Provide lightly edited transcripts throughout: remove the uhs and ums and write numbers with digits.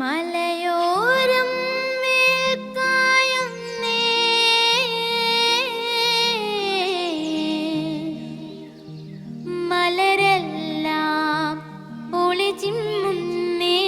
മലയോരം വേൽക്കായുന്നേ, മലരെല്ലാം ഒളിച്ചിമ്മുന്നേ.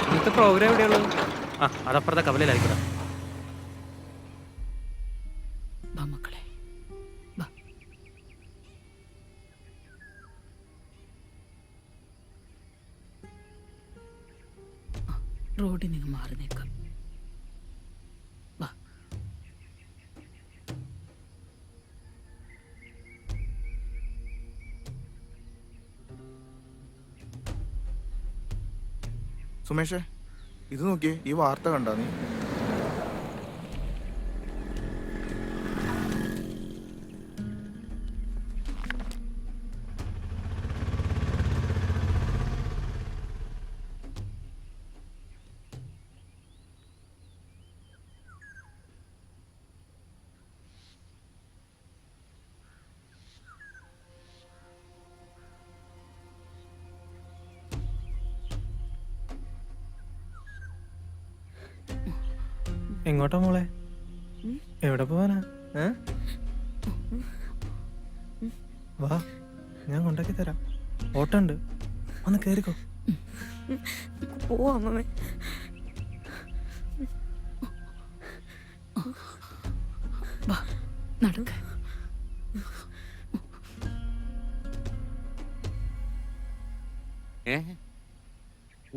ഇന്നത്തെ പ്രോഗ്രാം എവിടെയുള്ളത്? അതപ്പുറത്തെ കവലയിലായിരിക്കും. മക്കളെ റോഡിൽ നിന്ന് മാറി നിൽക്കാം. സുമേഷേ, ഇത് നോക്കിയേ, ഈ വാർത്ത കണ്ടാ നീ? എങ്ങോട്ടാ മോളെ? എവിടെ പോവാനാ? വാ, ഞാൻ കൊണ്ടാക്കി തരാം. ഓട്ടോ ഉണ്ട്, ഒന്ന് കേറിക്കോ. പോവാ അമ്മമ്മേ. വാ നടക്ക.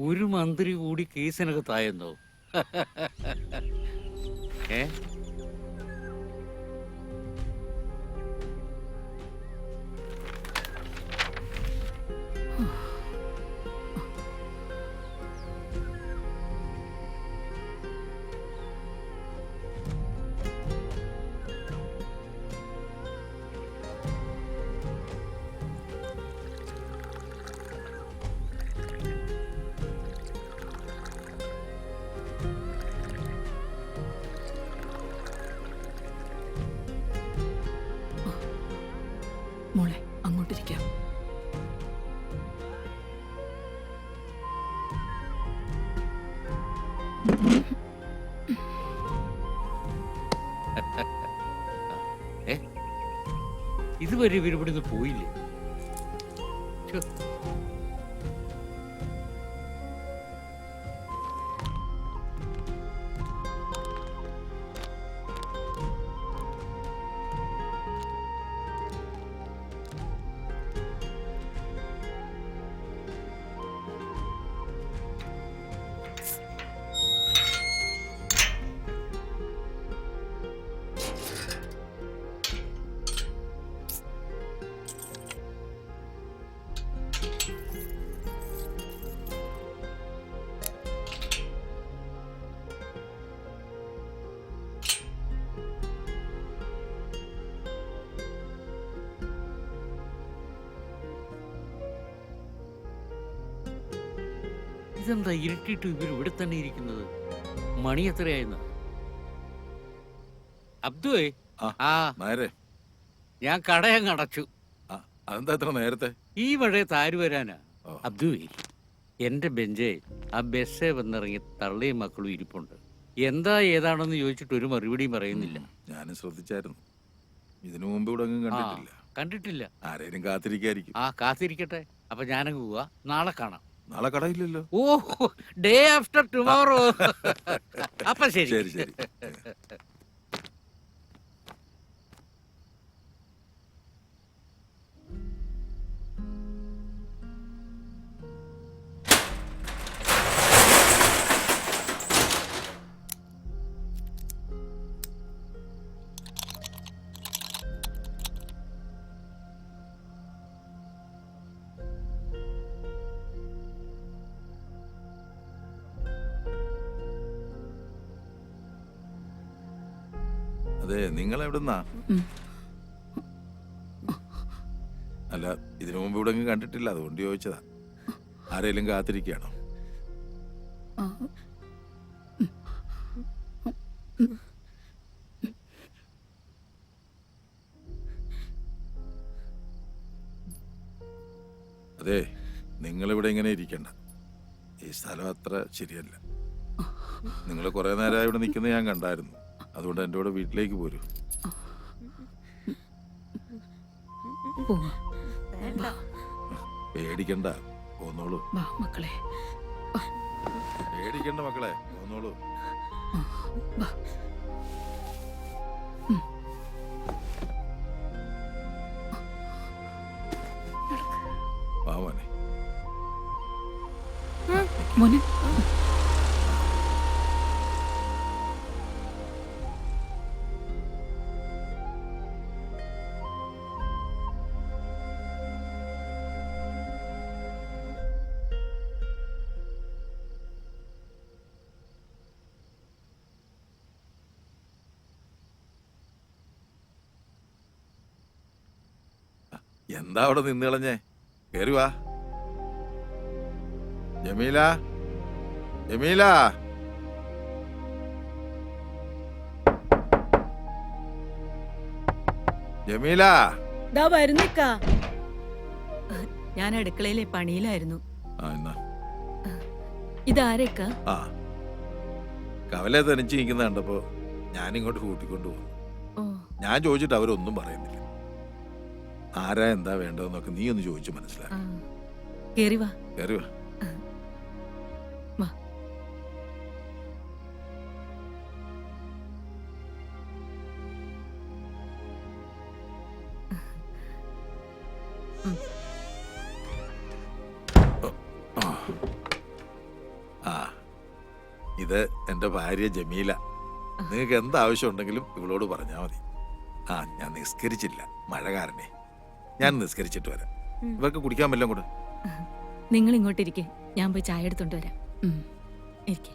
ഒരു മന്ത്രി കൂടി കേസിനകത്തായെന്നോ? ഏ മോളെ അങ്ങോട്ടിരിക്കാം. ഇതുവരെ ഇവരിവിടുന്ന് പോയില്ലേ? ഛെ. ഇതെന്താ ഇരുട്ടിട്ട് ഇവർ ഇവിടെ തന്നെ ഇരിക്കുന്നത്? മണി എത്രയായിരുന്നു? അബ്ദുവേ, ആ നേരെ ഞാൻ കടയങ്ങ് അടച്ചു. അതെന്താ എത്ര നേരത്തെ? ഈ മഴയത്ത് ആര് വരാനാ? ഓ. അബ്ദുവേ, എന്റെ ബെഞ്ചേ ആ ബസ്സേ വന്നിറങ്ങി തള്ളയും മക്കളും ഇരിപ്പുണ്ട്. എന്താ ഏതാണെന്ന് ചോദിച്ചിട്ട് ഒരു മറുപടിയും പറയുന്നില്ല. ഞാനും ശ്രദ്ധിച്ചായിരുന്നു. ഇതിനു മുമ്പ് ഇവിടെ ഒന്നും കണ്ടിട്ടില്ല. കണ്ടിട്ടില്ല. ആരേലും കാത്തിരിക്കായിരിക്കും. ആ കാത്തിരിക്കട്ടെ. അപ്പൊ ഞാനങ്ങ് പോവാ. നാളെ കാണാം. നാളെ കടയില്ലല്ലോ. ഓ, ഡേ ആഫ്റ്റർ ടുമോറോ. അപ്പൊ ശരി. ശരി ശരി. അതെ, നിങ്ങൾ എവിടുന്നാ? അല്ല, ഇതിനു മുമ്പ് ഇവിടെ ഒന്നും കണ്ടിട്ടില്ല, അതുകൊണ്ട് ചോദിച്ചതാ. ആരേലും കാത്തിരിക്കുകയാണോ? അതെ, നിങ്ങളിവിടെ ഇങ്ങനെ ഇരിക്കണ്ട. ഈ സ്ഥലം അത്ര ശരിയല്ല. നിങ്ങൾ കുറെ നേരമായി ഇവിടെ നിൽക്കുന്നത് ഞാൻ കണ്ടായിരുന്നു. അതുകൊണ്ട് എൻ്റെ കൂടെ വീട്ടിലേക്ക് പോരൂ. പേടിക്കണ്ട, പോന്നോളൂ. വാ മക്കളെ. പേടിക്കണ്ട മക്കളെ, പോന്നോളൂ. വാ. വാ മോനെ. മോനെ എന്താ അവിടെ നിന്ന് കളഞ്ഞേ? കേറി വാ. ജമീല, ജമീല. ജമീല. ദാ വരുന്നിക്കാ. ഞാൻ അടുക്കളയിലെ പണിയിലായിരുന്നു. എന്നാ ഇതാരേക്കാ? ആ, കവലെ തനിച്ച് നിൽക്കുന്ന കണ്ടപ്പോ ഞാനിങ്ങോട്ട് കൂട്ടിക്കൊണ്ടു പോകും. ഓ, ഞാൻ ചോദിച്ചിട്ട് അവരൊന്നും പറയുന്നില്ല. ആരാ എന്താ വേണ്ടതെന്നൊക്കെ നീ ഒന്ന് ചോദിച്ചു മനസ്സിലാക്കി. കേറി വാ. കയറി വാ. വാ. ആ, ഇത് എൻ്റെ ഭാര്യ ജമീല. നിങ്ങൾക്ക് എന്താവശ്യം ഉണ്ടെങ്കിലും ഇവളോട് പറഞ്ഞാൽ മതി. ആ, ഞാൻ നിസ്കരിച്ചില്ല, മഴ കാരണേ. ഞാൻ നിസ്കരിച്ചിട്ട് വരാം. ഇവർക്ക് കുടിക്കാൻ വല്ലതും കൂടെ. നിങ്ങൾ ഇങ്ങോട്ടിരിക്കെ, ഞാൻ പോയി ചായ എടുത്തോണ്ട് വരാം. ഉം. ഇരിക്കെ.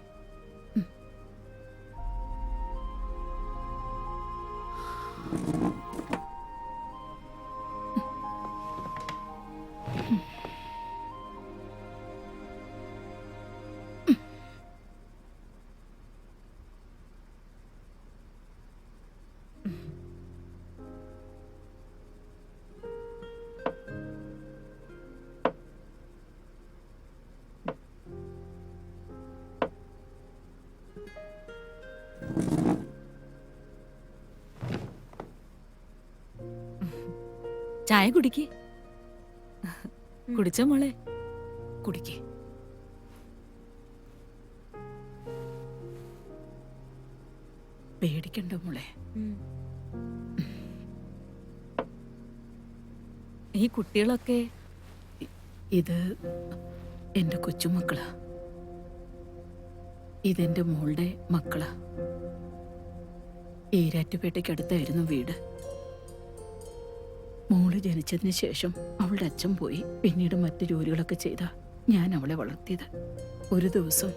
ചായ കുടിക്ക്. കുടിച്ചോ മോളെ? കുടിക്കേ. പേടിക്കണ്ട മോളെ. ഈ കുട്ടികളൊക്കെ ഇത് എൻ്റെ കൊച്ചുമക്കളാ. ഇതെന്റെ മോളുടെ മക്കളാ. ഈരാറ്റുപേട്ടയ്ക്കടുത്തായിരുന്നു വീട്. മോള് ജനിച്ചതിന് ശേഷം അവളുടെ അച്ഛൻ പോയി. പിന്നീട് മറ്റു ജോലികളൊക്കെ ചെയ്താ ഞാൻ അവളെ വളർത്തിയത്. ഒരു ദിവസം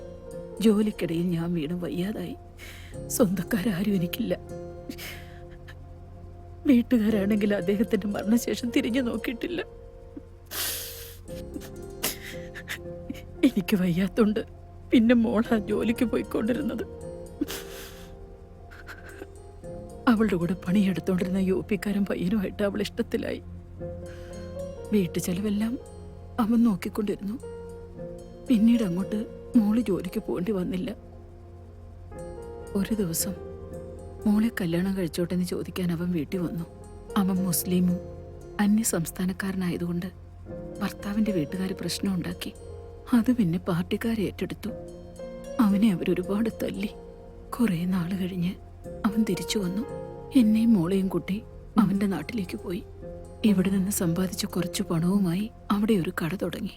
ജോലിക്കിടയിൽ ഞാൻ വീണ് വയ്യാതായി. സ്വന്തക്കാരും എനിക്കില്ല. വീട്ടുകാരാണെങ്കിൽ അദ്ദേഹത്തിന്റെ മരണശേഷം തിരിഞ്ഞു നോക്കിയിട്ടില്ല. എനിക്ക് വയ്യാത്തോണ്ട് പിന്നെ മോളാ ജോലിക്ക് പോയിക്കൊണ്ടിരുന്നത്. അവളുടെ കൂടെ പണിയെടുത്തോണ്ടിരുന്ന യുപിക്കാരൻ പയ്യനുമായിട്ട് അവൾ ഇഷ്ടത്തിലായി. വീട്ടു ചെലവെല്ലാം അവൻ നോക്കിക്കൊണ്ടിരുന്നു. പിന്നീട് അങ്ങോട്ട് മോള് ജോലിക്ക് പോകേണ്ടി വന്നില്ല. ഒരു ദിവസം മോളെ കല്യാണം കഴിച്ചോട്ടെന്ന് ചോദിക്കാൻ അവൻ വീട്ടിൽ വന്നു. അവൻ മുസ്ലിമും അന്യ സംസ്ഥാനക്കാരനായതുകൊണ്ട് ഭർത്താവിന്റെ വീട്ടുകാർ പ്രശ്നം ഉണ്ടാക്കി. അത് പിന്നെ പാർട്ടിക്കാരെ ഏറ്റെടുത്തു. അവനെ അവരൊരുപാട് തല്ലി. കുറെ നാള് കഴിഞ്ഞ് അവൻ തിരിച്ചു വന്നു. എന്നെയും മോളെയും കൂട്ടി അവന്റെ നാട്ടിലേക്ക് പോയി. ഇവിടെ നിന്ന് സമ്പാദിച്ച കുറച്ചു പണവുമായി അവിടെ ഒരു കട തുടങ്ങി.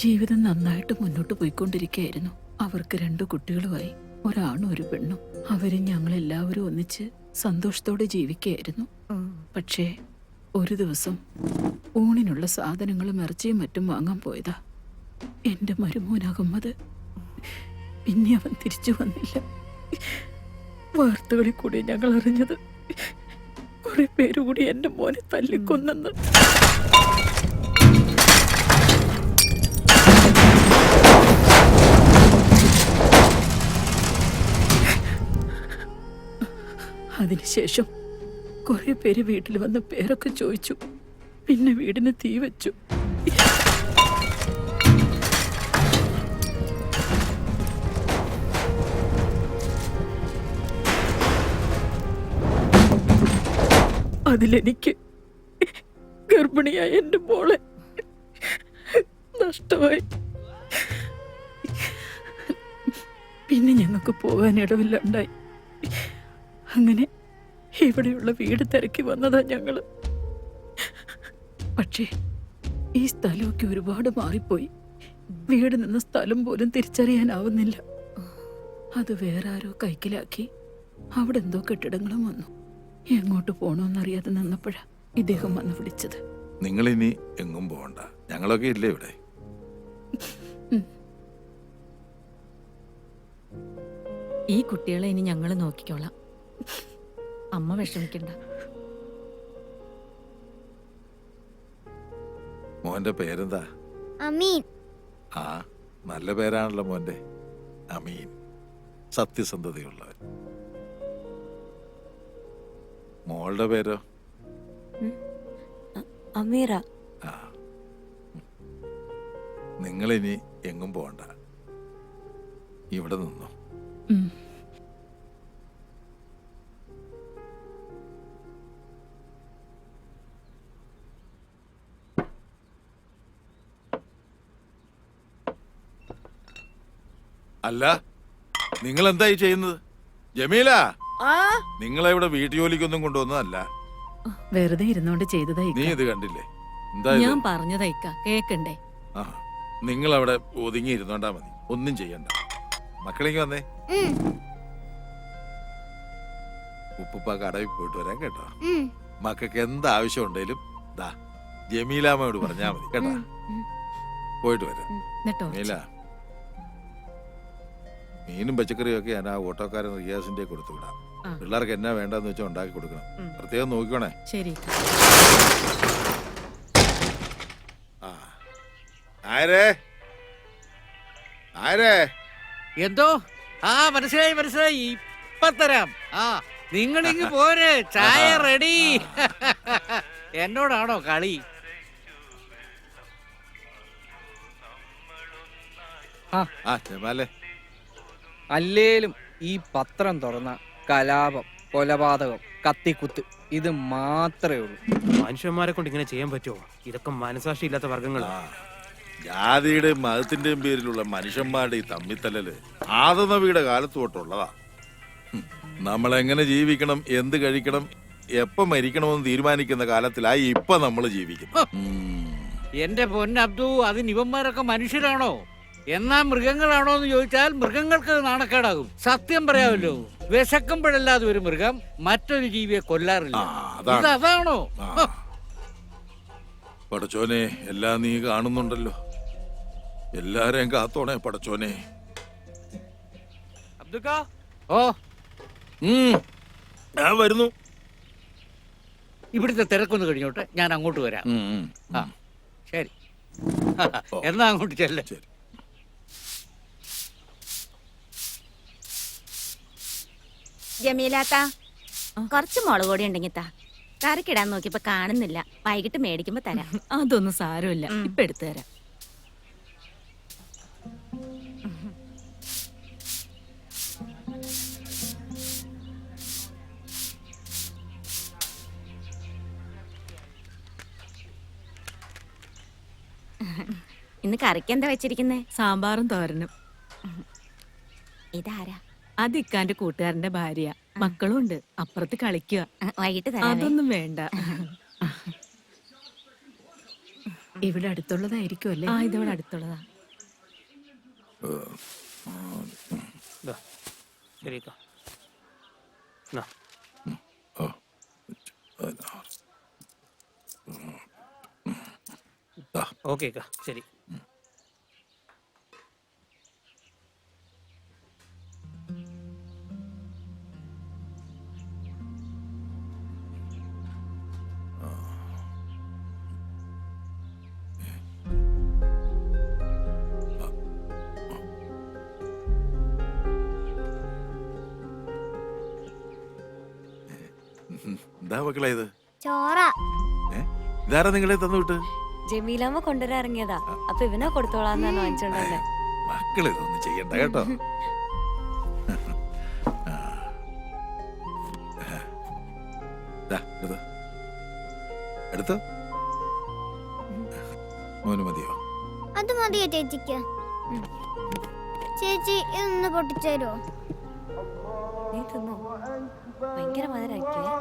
ജീവിതം നന്നായിട്ട് മുന്നോട്ട് പോയിക്കൊണ്ടിരിക്കുകയായിരുന്നു. അവർക്ക് 2 കുട്ടികളുമായി, ഒരാണും ഒരു പെണ്ണും. അവരും ഞങ്ങളെല്ലാവരും ഒന്നിച്ച് സന്തോഷത്തോടെ ജീവിക്കുകയായിരുന്നു. പക്ഷേ ഒരു ദിവസം ഊണിനുള്ള സാധനങ്ങളും ഇറച്ചിയും മറ്റും വാങ്ങാൻ പോയതാ എന്റെ മരുമോൻ അഹമ്മദ്. പിന്നെ അവൻ തിരിച്ചു വന്നില്ല. വാർത്തകളിൽ കൂടി ഞങ്ങൾ അറിഞ്ഞത് കുറെ പേരുകൂടി എന്റെ മോനെ തല്ലിക്കൊന്നെന്ന്. അതിനുശേഷം കുറെ പേര് വീട്ടിൽ വന്ന് പേരൊക്കെ ചോദിച്ചു. പിന്നെ വീടിന് തീ വെച്ചു. അതിലെനിക്ക് ഗർഭിണിയായ എന്റെ മോളെ നഷ്ടമായി. പിന്നെ ഞങ്ങൾക്ക് പോകാൻ ഇടവില്ലാണ്ടായി. അങ്ങനെ ഇവിടെയുള്ള വീട് തിരക്കി വന്നതാ ഞങ്ങള്. പക്ഷേ ഈ സ്ഥലമൊക്കെ ഒരുപാട് മാറിപ്പോയി. വീട് നിന്ന സ്ഥലം പോലും തിരിച്ചറിയാനാവുന്നില്ല. അത് വേറെ ആരോ കൈക്കലാക്കി. അവിടെ എന്തോ കെട്ടിടങ്ങളും വന്നു. എങ്ങോട്ട് പോണോന്നറിയാതെ നിന്നപ്പോഴാ ഇദ്ദേഹം വന്ന് വിളിച്ചത്. നിങ്ങളിനി എങ്ങും പോകണ്ട, ഞങ്ങളൊക്കെ ഇല്ലേ ഇവിടെ. ഈ കുട്ടികളെ ഇനി ഞങ്ങൾ നോക്കിക്കോളാം. അമ്മ വിഷമിക്കണ്ട. മോന്റെ പേരെന്താ? അമീൻ. ആ, നല്ല പേരാണല്ലോ മോന്റെ. അമീൻ, സത്യസന്ധതയുള്ളവൻ. മോളുടെ പേരോ? അമീറ. ആ, നിങ്ങളിനി എങ്ങും പോകണ്ട, ഇവിടെ നിന്നോ. അല്ല നിങ്ങൾ എന്തായി ചെയ്യുന്നത്? ജമീല, നിങ്ങളെ ഇവിടെ വീട്ടുജോലിക്കൊന്നും കൊണ്ടുവന്നതല്ല. വെറുതെ ഇരുന്നോണ്ട് ചെയ്തതാ നീ ഇക്ക. ഇത് കണ്ടില്ലേ? എന്താ ഇത്? ഞാൻ പറഞ്ഞതാ ഇക്ക, കേക്കണ്ടേ? ആ, നിങ്ങൾ അവിടെ ഒതുങ്ങി ഇരുന്നോണ്ടാ മതി, ഒന്നും ചെയ്യണ്ട. മക്കളെങ്കിൽ വന്നേ. ഉപ്പുപ്പ കടവിൽ പോയിട്ട് വരാൻ കേട്ടോ. മക്കൾക്ക് എന്താവശ്യം ഉണ്ടെങ്കിലും ദാ ജമീലാമ്മയോട് പറഞ്ഞാ മതി കേട്ടോ. പോയിട്ട് വരാം. എന്നിട്ടോ ജമീല, മീനും പച്ചക്കറിയും ഒക്കെ ഞാൻ ആ ഓട്ടോക്കാരൻ റിയാസിന്റെ കൊടുത്തു വിടാം. ആ. പിള്ളേർക്ക് എന്നാ വേണ്ടെന്ന് വെച്ചാൽ ഉണ്ടാക്കി കൊടുക്കണം. പ്രത്യേകം നോക്കിക്കോണേ. ശരി ഇക്ക. ആ, ആരേ ആരേ എന്തോ? ആ മനസ്സിലായി മനസ്സിലായി, ഇപ്പൊ തരാം. ആ നിങ്ങളിങ്ങ് പോര്, ചായ റെഡി. എന്നോടാണോ കളി? ആ ജമാലേ, അല്ലേലും ഈ പത്രം തുറന്ന കലാപം, കൊലപാതകം, കത്തിക്കുത്ത് ഇത് മാത്രമേ ഉള്ളൂ. മനുഷ്യന്മാരെ കൊണ്ട് ഇങ്ങനെ ചെയ്യാൻ പറ്റുമോ? ഇതൊക്കെ മനസാക്ഷി ഇല്ലാത്ത വർഗങ്ങളാ. ആ, ജാതിയുടെയും മതത്തിന്റെയും പേരിലുള്ള മനുഷ്യന്മാരുടെ ഈ തമ്മിത്തല്ലല് ആദനവിയുടെ കാലത്ത് തൊട്ടുള്ളതാ. നമ്മളെങ്ങനെ ജീവിക്കണം, എന്ത് കഴിക്കണം, എപ്പം മരിക്കണമെന്ന് തീരുമാനിക്കുന്ന കാലത്തിലായി ഇപ്പൊ നമ്മൾ ജീവിക്കുന്നു. എന്റെ പൊന്നബ്ദു, അതിന് ഇവന്മാരൊക്കെ മനുഷ്യരാണോ എന്നാ മൃഗങ്ങളാണോ എന്ന് ചോദിച്ചാൽ മൃഗങ്ങൾക്ക് നാണക്കേടാകും. സത്യം പറയാമല്ലോ, വിശക്കുമ്പോഴല്ലാതെ ഒരു മൃഗം മറ്റൊരു ജീവിയെ കൊല്ലാറില്ല. അതാണോ? പടച്ചോനെ, എല്ലാം നീ കാണുന്നുണ്ടല്ലോ. എല്ലാരെയും കാത്തോണേ പടച്ചോനെ. അബ്ദുക്ക, ഓ, ഞാൻ വരുന്നു. ഇവിടുത്തെ തിരക്കൊന്ന് കഴിഞ്ഞോട്ടെ, ഞാൻ അങ്ങോട്ട് വരാം. ആ ശരി. എന്നാ അങ്ങോട്ട് ചെല്ല. ശരി. ജമീലാത്ത കുറച്ച് മുളക് പൊടി ഉണ്ടെങ്കിൽ താ. കറിക്കിടാൻ നോക്കിയപ്പോ കാണുന്നില്ല. വൈകിട്ട് മേടിക്കുമ്പോ തരാം. അതൊന്നും സാരമില്ല, ഇപ്പൊ എടുത്തു തരാം. ഇന്ന് കറിക്ക് എന്താ വെച്ചിരിക്കുന്നേ? സാമ്പാറും തോരനും. ഇതാരാ? അത് ഇക്കാന്റെ കൂട്ടുകാരന്റെ ഭാര്യ, മക്കളും ഉണ്ട്. അപ്പുറത്ത് കളിക്കുക. വൈകിട്ട് തരാം. അതൊന്നും വേണ്ട. ഇവിടെ അടുത്തുള്ളതായിരിക്കും അല്ലേ? ആ, ഇതവിടെ അടുത്തുള്ളതാ. ദാ, ശരി അക്ക. നാ. ഓക്കെ അക്ക, ശരി. എന്താ മക്കളെ ഇത്? ചോറ. ഇതാരാ നിങ്ങളെ തന്നു വിട്ട്? ജമീലാമ്മ കൊണ്ടുവരാൻ ഇറങ്ങിയതാ. അപ്പൊ ഇവനെ കൊടുത്തോളാന്നാണ് വാങ്ങിച്ചോണ്ടല്ലേ. മക്കളെ ഇതൊന്നും ചെയ്യണ്ട കേട്ടോ. എടുത്തോ, മോന് മതിയോ? അത് മതിയോ ചേച്ചിക്ക്? ചേച്ചി ഇതൊന്ന് പൊട്ടിച്ചേരോ? നീ തിന്നോ? ഭയങ്കര മധുരാക്കിയേ.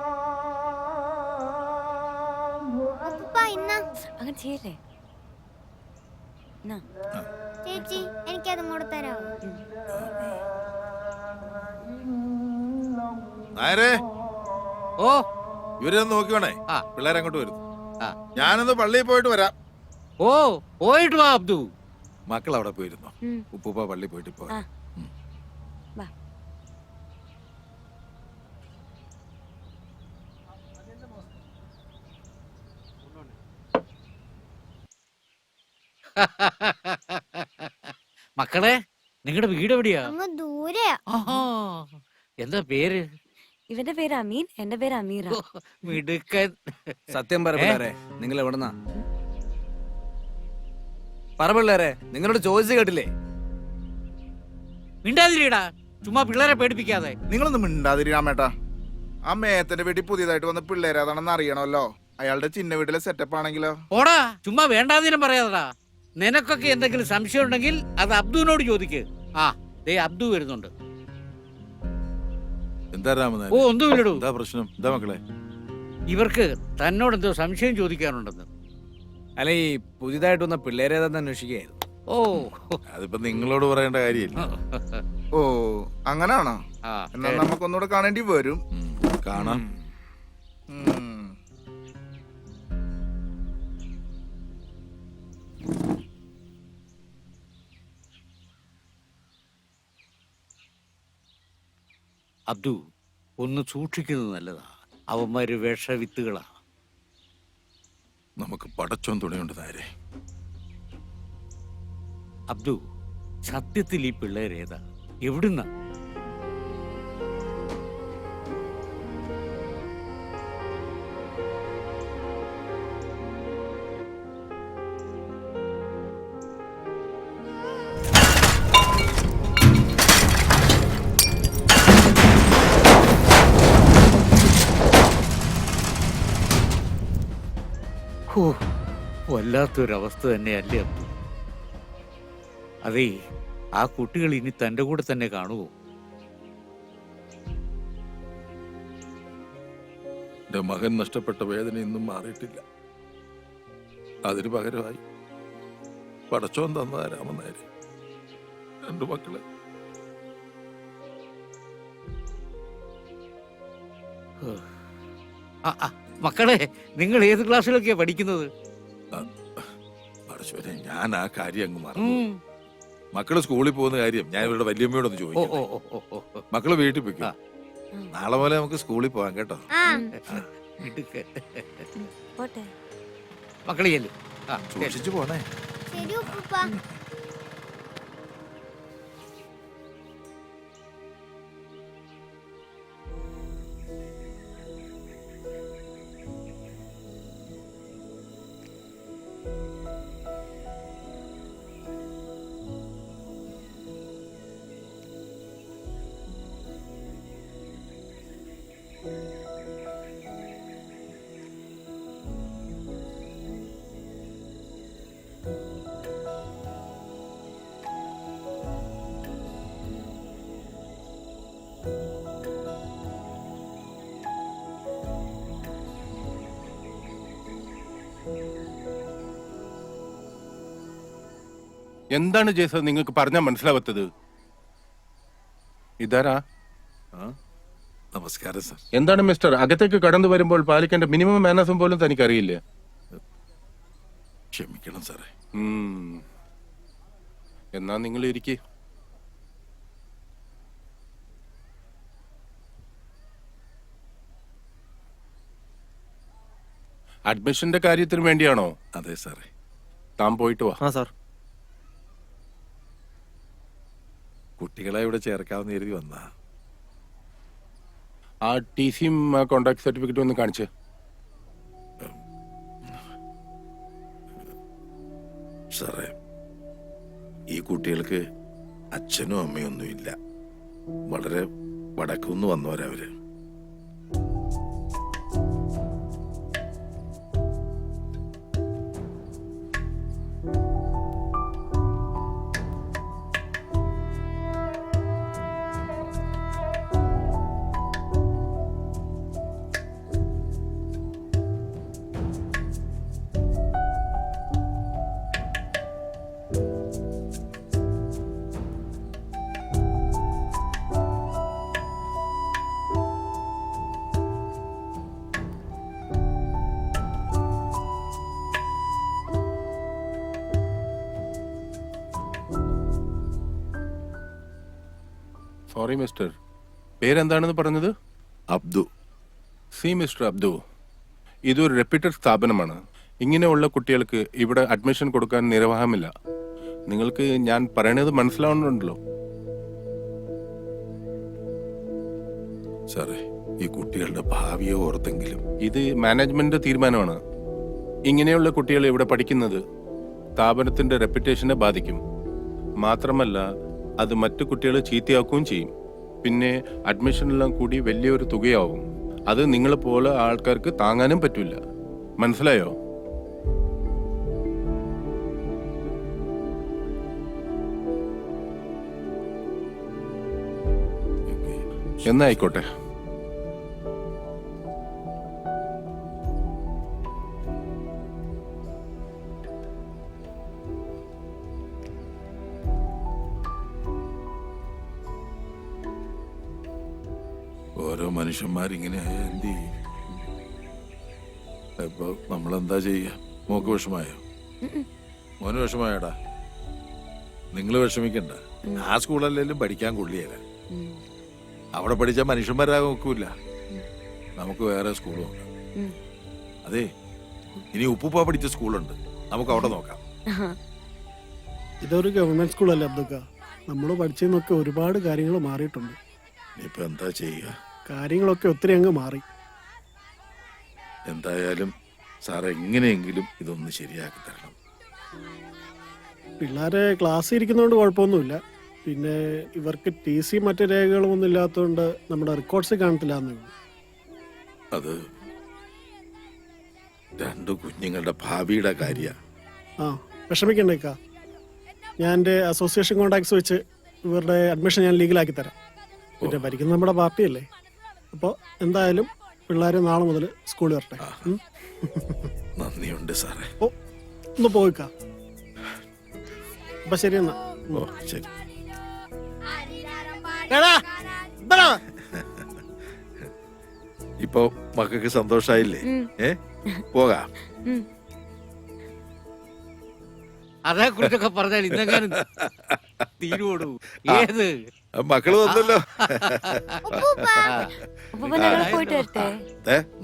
അങ്ങനെ ചെയ്യല്ലേ. ചേച്ചി എനിക്കതും കൂടെ തരാമോ? നായരേ, ഓ, ഇവരൊന്ന് നോക്കിയോണേ. ആ. പിള്ളേരെ അങ്ങോട്ട് വരുന്നു. ആ. ഞാനൊന്ന് പള്ളിയിൽ പോയിട്ട് വരാം. ഓ, പോയിട്ട് വാ അബ്ദു. മക്കൾ അവിടെ പോയിരുന്നു. ഉപ്പൂപ്പ പള്ളി പോയിട്ട് പോ. വാ. മക്കളെ, നിങ്ങളുടെ വീട് എവിടെയാ? അങ്ങ് ദൂരെയാ. ആഹാ, എന്താ പേര്? ഇവന്റെ പേര് അമീൻ, എന്റെ പേര് അമീറ. ഓ, മിടുക്കൻ. സത്യം പറ പിള്ളേരെ, നിങ്ങൾ എവിടെന്നാ? പറ പിള്ളേരെ, നിങ്ങളോട് ചോദിച്ചു കേട്ടില്ലേ? മിണ്ടാതിരിടാ, ചുമ്മാ പിള്ളേരെ പേടിപ്പിക്കാതെ. നിങ്ങളൊന്നും മിണ്ടാതിരിക്കാമേട്ടാ. ആ മേത്തന്റെ വീട്ടിൽ പുതിയതായിട്ട് വന്ന പിള്ളേരാതാണെന്ന് അറിയണമല്ലോ. അയാളുടെ ചിന്ന വീട്ടിലെ സെറ്റപ്പ് ആണെങ്കിലോ? ഓടാ, ചുമ്മാ വേണ്ടാതിനും പറയാതടാ. നിനക്കൊക്കെ എന്തെങ്കിലും സംശയം ഉണ്ടെങ്കിൽ അത് അബ്ദുവിനോട് ചോദിക്ക്. ആ, ദേ അബ്ദു വരുന്നുണ്ട്. എന്താ രാമനാഥൻ? ഓ ഒന്നുമില്ലടൂ, എന്താ പ്രശ്നം? എന്താ മക്കളെ? ഇവർക്ക് തന്നോട് എന്തോ സംശയം ചോദിക്കാനുണ്ടെന്ന്. അല്ല, ഈ പുതിയതായിട്ട് വന്ന പിള്ളേരേതാന്ന് അന്വേഷിക്കുകയായിരുന്നു. ഓ അതിപ്പോ നിങ്ങളോട് പറയേണ്ട കാര്യമില്ല. ഓ അങ്ങനാണോ? ആ, എന്നാ നമുക്കൊന്നുകൂടെ കാണേണ്ടി വരും. കാണാം. ഉം. അബ്ദു ഒന്ന് സൂക്ഷിക്കുന്നത് നല്ലതാ. അവന്മാര് വിഷവിത്തുകളാ. നമുക്ക് പടച്ചോൻ തുണയുണ്ട് നേരെ. അബ്ദു, സത്യത്തിൽ ഈ പിള്ളേരേതാ? എവിടുന്ന? ഓ, വല്ലാത്തൊരവസ്ഥ തന്നെയല്ലേ അബ്ദു. അതേ, ആ കുട്ടികൾ ഇനി തന്റെ കൂടെ തന്നെ കാണുമോ? എന്റെ മകൻ നഷ്ടപ്പെട്ട വേദന ഇന്നും മാറിയിട്ടില്ല. അതിന് പകരമായി പടച്ചോൻ തന്നതാ രാമനായര്. 2 മക്കള്. മക്കളെ, നിങ്ങൾ ഏത് ക്ലാസ്സിലൊക്കെയാ പഠിക്കുന്നത്? പടച്ചോനെ, ഞാൻ ആ കാര്യം അങ്ങ് മറന്നു. മക്കള് സ്കൂളിൽ പോകുന്ന കാര്യം ഞാൻ ഇവരുടെ വല്യമ്മയോടൊന്ന് ഓ ചോദിക്കും. ഓ ഓ ഓ ഓ മക്കള് വീട്ടിൽ പോയിക്കോ. നാളെ പോലെ നമുക്ക് സ്കൂളിൽ പോവാം കേട്ടോ. ആ മിടുക്ക്. പോട്ടെ. മക്കളെ ചെല്ലും. സൂക്ഷിച്ചു പോണേ. ശരി ഉപ്പുപ്പ. എന്താണ് ജേസ നിങ്ങൾക്ക് പറഞ്ഞാൽ മനസ്സിലാവാത്തത്? ഇതാരാ? നമസ്കാരം സർ. എന്താണ് മിസ്റ്റർ, അകത്തേക്ക് കടന്നു വരുമ്പോൾ പാലിക്കേണ്ട മിനിമം മാനേഴ്സും പോലും തനിക്കറിയില്ലേ? ക്ഷമിക്കണം സാറേ. എന്നാ നിങ്ങൾ ഇരിക്കേ. അഡ്മിഷന്റെ കാര്യത്തിന് വേണ്ടിയാണോ? അതെ സാറേ. താൻ പോയിട്ട് വാ. ആ സാർ. കുട്ടികളെ ഇവിടെ ചേർക്കാമെന്ന് കരുതി വന്നാ. ആ TCയും കോൺട്രാക്ട് സർട്ടിഫിക്കറ്റും ഒന്ന് കാണിച്ച്. സാറേ, ഈ കുട്ടികൾക്ക് അച്ഛനും അമ്മയും ഒന്നുമില്ല. വളരെ വടക്കുന്ന് വന്നവരവര്. സോറി മിസ്റ്റർ, പേരെന്താണെന്ന് പറഞ്ഞത്? അബ്ദു. സി മിസ്റ്റർ അബ്ദു, ഇതൊരു റെപ്യൂട്ടഡ് സ്ഥാപനമാണ്. ഇങ്ങനെയുള്ള കുട്ടികൾക്ക് ഇവിടെ അഡ്മിഷൻ കൊടുക്കാൻ നിർവാഹമില്ല. നിങ്ങൾക്ക് ഞാൻ പറയണത് മനസ്സിലാവുന്നുണ്ടല്ലോ? സാറേ, ഈ കുട്ടികളുടെ ഭാവിയെ ഓർത്തെങ്കിലും. ഇത് മാനേജ്മെന്റ് തീരുമാനമാണ്. ഇങ്ങനെയുള്ള കുട്ടികൾ ഇവിടെ പഠിക്കുന്നത് സ്ഥാപനത്തിന്റെ റെപ്യൂട്ടേഷനെ ബാധിക്കും. മാത്രമല്ല, അത് മറ്റു കുട്ടികളെ ചീത്തയാക്കുകയും ചെയ്യും. പിന്നെ അഡ്മിഷനെല്ലാം കൂടി വലിയൊരു തുകയാവും. അത് നിങ്ങളെ പോലെ ആൾക്കാർക്ക് താങ്ങാനും പറ്റില്ല. മനസ്സിലായോ? എന്നാ ആയിക്കോട്ടെ. ഓരോ മനുഷ്യന്മാരിങ്ങനെ എന്ത് ചെയ്യും? ഇപ്പൊ നമ്മളെന്താ ചെയ്യ? മോക്ക് വിഷമായോ? മോന് വിഷമായോടാ? നിങ്ങൾ വിഷമിക്കണ്ട. ആ സ്കൂളല്ലേലും പഠിക്കാൻ കൊള്ളിയല്ല. അവിടെ പഠിച്ച മനുഷ്യന്മാരാകാൻ നോക്കൂല. നമുക്ക് വേറെ സ്കൂൾ നോക്കാം. അതെ, ഇനി ഉപ്പുപ്പ പഠിച്ച സ്കൂളുണ്ട്, നമുക്ക് അവിടെ നോക്കാം. ഇതൊരു ഗവൺമെന്റ് സ്കൂളല്ലേ അബ്ദുക്ക? നമ്മൾ പഠിച്ചതിനൊക്കെ ഒരുപാട് കാര്യങ്ങൾ മാറിയിട്ടുണ്ട്. ഇപ്പൊ എന്താ ചെയ്യുക? കാര്യങ്ങളൊക്കെ ഒത്തിരി അങ്ങ് മാറി. എന്തായാലും സാർ എങ്ങനെയെങ്കിലും ഇതൊന്ന് ശരിയാക്കി തരണം. പിള്ളേരെ ക്ലാസ്സിൽ ഇരിക്കുന്നതുകൊണ്ട് കുഴപ്പമൊന്നുമില്ല. പിന്നെ ഇവർക്ക് TC മറ്റു രേഖകളും ഒന്നും ഇല്ലാത്തതുകൊണ്ട് നമ്മുടെ റെക്കോർഡ്സ് കാണത്തില്ല എന്നേ ഉള്ളൂ. അത് രണ്ടു കുഞ്ഞുങ്ങളുടെ ഭാവിയുടെ കാര്യ. ആ, വിഷമിക്കണ്ടേക്കാ. ഞാൻ എൻ്റെ അസോസിയേഷൻ കോണ്ടാക്ട്സ് വെച്ച് ഇവരുടെ അഡ്മിഷൻ ഞാൻ ലീഗലാക്കി തരാം. പിന്നെ ഭരിക്കുന്ന നമ്മുടെ പാർട്ടിയല്ലേ. അപ്പോൾ എന്തായാലും പിള്ളേരെ നാളെ മുതൽ സ്കൂളിൽ വരട്ടെ. നന്ദിയുണ്ട് സാറേ. ഓ, ഒന്ന് പോയിക്കാം. അപ്പൊ ശരി എന്നാ. ഓ ശരി. ഇപ്പൊ മക്കൾക്ക് സന്തോഷായില്ലേ? പോകാം. അതേക്കുറിച്ചൊക്കെ പറഞ്ഞാൽ ഇന്നെങ്ങാനും തീരുവോടൂ. ഏത് മക്കള് വന്നല്ലോ. പോയിട്ട് വരട്ടെ.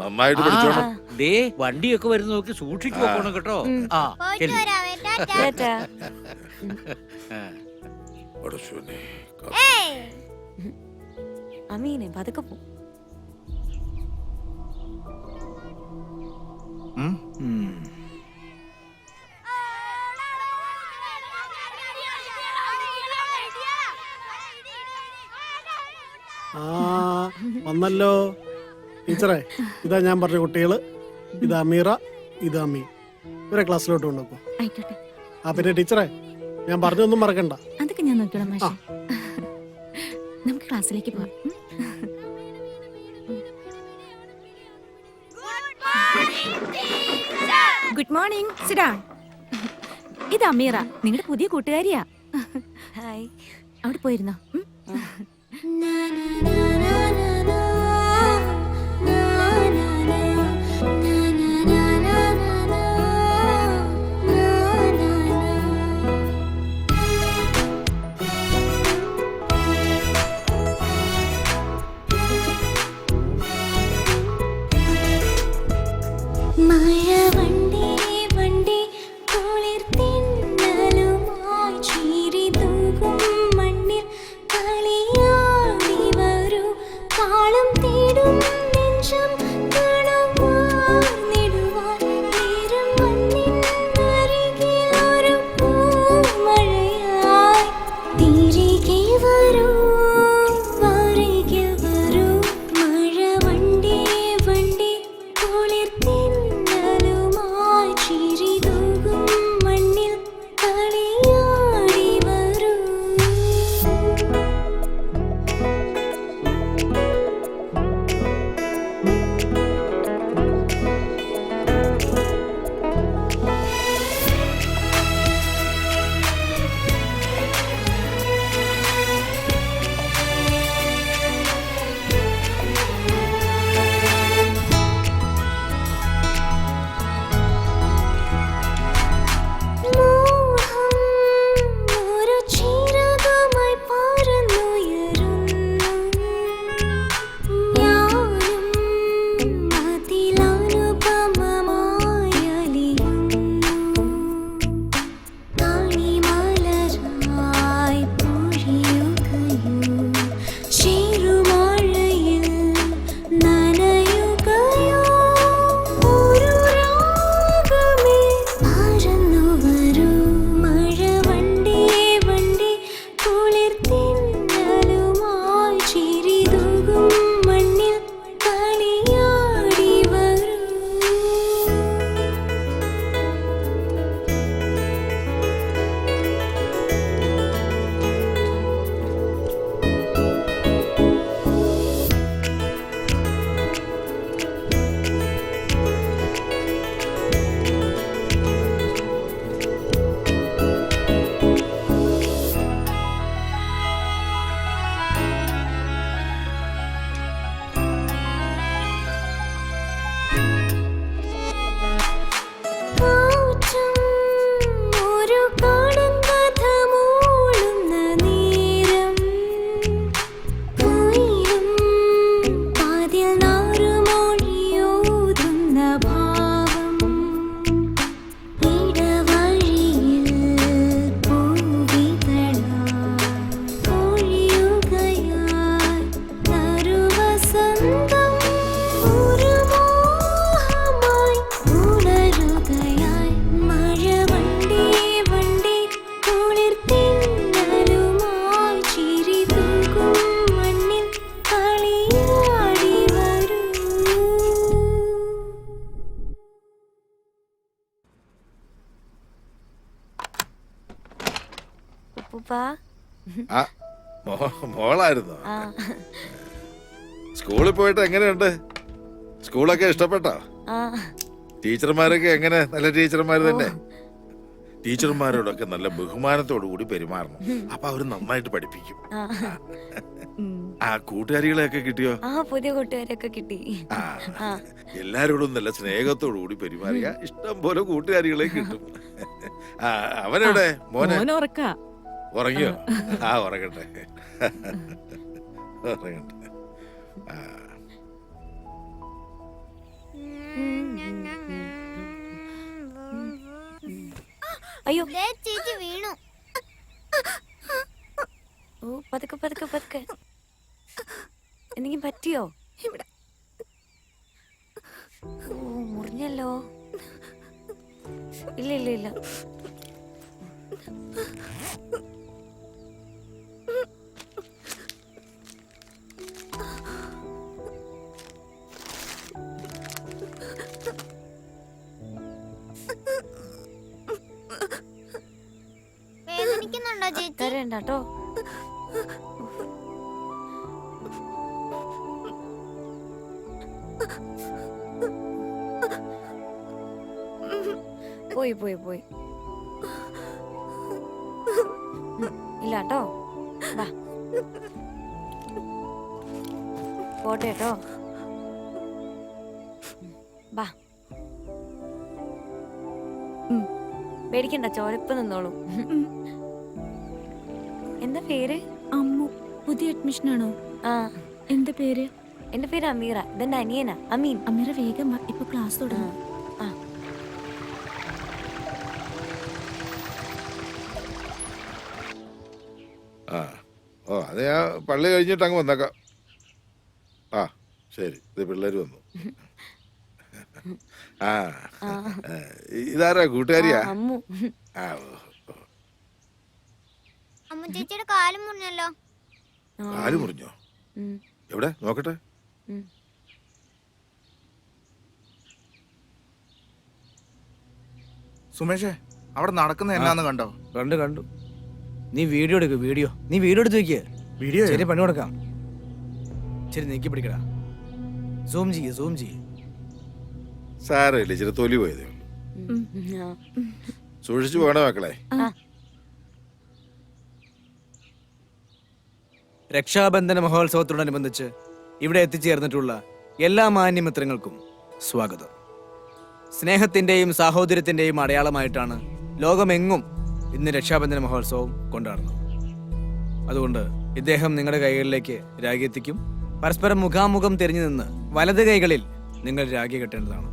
നന്നായിട്ട് പഠിച്ചോണം. ദേ വണ്ടിയൊക്കെ വരുന്ന നോക്കി സൂക്ഷിച്ചു പോക്കണം കേട്ടോ. ആ പോയിട്ട് ചെല്ല്. വരാവേ. ടാറ്റാ. പടച്ചോനെ. ഏയ്. അമീനെ പതുക്കെ പോ. ആ, വന്നല്ലോ ടീച്ചറെ. ഇതാ ഞാൻ പറഞ്ഞ കുട്ടികള്. ഇത് അമീറ, ഇത് അമീൻ. ഇവരെ ക്ലാസ്സിലോട്ട് കൊണ്ടുപോകും. ആയിക്കോട്ടെ. ആ, പിന്നെ ടീച്ചറെ ഞാൻ പറഞ്ഞൊന്നും മറക്കണ്ട. അതൊക്കെ ഞാൻ നോക്കിയോളാം മാഷെ. നമുക്ക് ക്ലാസ്സിലേക്ക് പോവാം. Good morning. Sit down. ഇത് അമീറ, നിങ്ങളുടെ പുതിയ കൂട്ടുകാരിയാ. ഹായ്. അവിടെ പോയിരുന്നോ? മഴ വണ്ടി വണ്ടി കുളിർ തിന്നലു അപ്പൂപ്പാ. ആ മോളായിരുന്നു. ആ സ്കൂളിൽ പോയിട്ട് എങ്ങനെയുണ്ട്? സ്കൂളൊക്കെ ഇഷ്ടപ്പെട്ടോ? ആ ടീച്ചർമാരൊക്കെ എങ്ങനെ? നല്ല ടീച്ചർമാർ തന്നെ. ടീച്ചർമാരോടൊക്കെ നല്ല ബഹുമാനത്തോടു കൂടി പെരുമാറണം. അപ്പൊ അവര് നന്നായിട്ട് പഠിപ്പിക്കും. ആ കൂട്ടുകാരികളെയൊക്കെ കിട്ടിയോ? ആ പുതിയ കൂട്ടുകാരൊക്കെ കിട്ടി. ആ എല്ലാരോടും നല്ല സ്നേഹത്തോടു കൂടി പെരുമാറിയ ഇഷ്ടം പോലെ കൂട്ടുകാരികളെ കിട്ടും. ആ അവനെവിടെ? മോനെ മോൻ ഉറക്കാ. ഉറങ്ങിയോ? ആ ഉറങ്ങട്ടെ ഉറങ്ങട്ടെ. ആ അയ്യോ ചേച്ചി വീണു. ഓ പതുക്കെ പതുക്കെ പതുക്കെ. എന്തെങ്കിലും പറ്റിയോ? ഇവിടെ ഓ മുറിഞ്ഞല്ലോ. ഇല്ല ഇല്ല ഇല്ല. വേദനിക്കുന്നുണ്ടോ ചേച്ചി? കരയണ്ട കേട്ടോ. പോയി പോയി പോയി. ഇല്ല കേട്ടോ. വാ പോട്ടെ കേട്ടോ. വാ പേടിക്കണ്ട, ചോരപ്പ് നിന്നോളൂ. എന്താ പേര്? അമ്മു പുതിയ അഡ്മിഷൻ ആണോ? ആ എന്താ പേര്? എന്റെ പേര് അമീറ. ഇതെന്റെ അനിയനാ അമീൻ. അമീറ വേഗം വാ, ഇപ്പൊ ക്ലാസ് തുടങ്ങും. ആ ആ ഓ അത് ഞാൻ പള്ളി കഴിഞ്ഞിട്ട് അങ്ങ് വന്നേക്കാം. ആ ശരി. ഇത് പിള്ളേര് വന്നു. ആ ഇതാരാ? കൂട്ടുകാരിയാ? അമ്മു. ആ അമ്മ ചേച്ചിയുടെ കാല് മുറിഞ്ഞല്ലോ. കാല് മുറിഞ്ഞോ? എവിടെ നോക്കട്ടെ. സുമേഷേ, അവിടെ നടക്കുന്ന എന്നാന്ന് കണ്ടോ? കണ്ടു കണ്ടു. നീ വീഡിയോ എടുക്ക്. വീഡിയോ നീ വീഡിയോ എടുത്ത് വെക്ക്. വീഡിയോ ശരി പണി കൊടുക്കാം. ശരി നീക്കി പിടിക്കടാ. സൂം ചെയ്യ് സൂം ചെയ്യ്. സാരമില്ല, ഇച്ചിരി തൊലി പോയതേ ഉള്ളൂ. സൂക്ഷിച്ചു പോകണേ മക്കളെ. രക്ഷാബന്ധന മഹോത്സവത്തോടനുബന്ധിച്ച് ഇവിടെ എത്തിച്ചേർന്നിട്ടുള്ള എല്ലാ മാന്യമിത്രങ്ങൾക്കും സ്വാഗതം. സ്നേഹത്തിന്റെയും സാഹോദര്യത്തിന്റെയും അടയാളമായിട്ടാണ് ലോകമെങ്ങും ഇന്ന് രക്ഷാബന്ധന മഹോത്സവം കൊണ്ടാടുന്നത്. അതുകൊണ്ട് ഇദ്ദേഹം നിങ്ങളുടെ കൈകളിലേക്ക് രാഖി എത്തിക്കും. പരസ്പരം മുഖാമുഖം തിരിഞ്ഞു നിന്ന് വലത് കൈകളിൽ നിങ്ങൾ രാഖി കെട്ടേണ്ടതാണ്.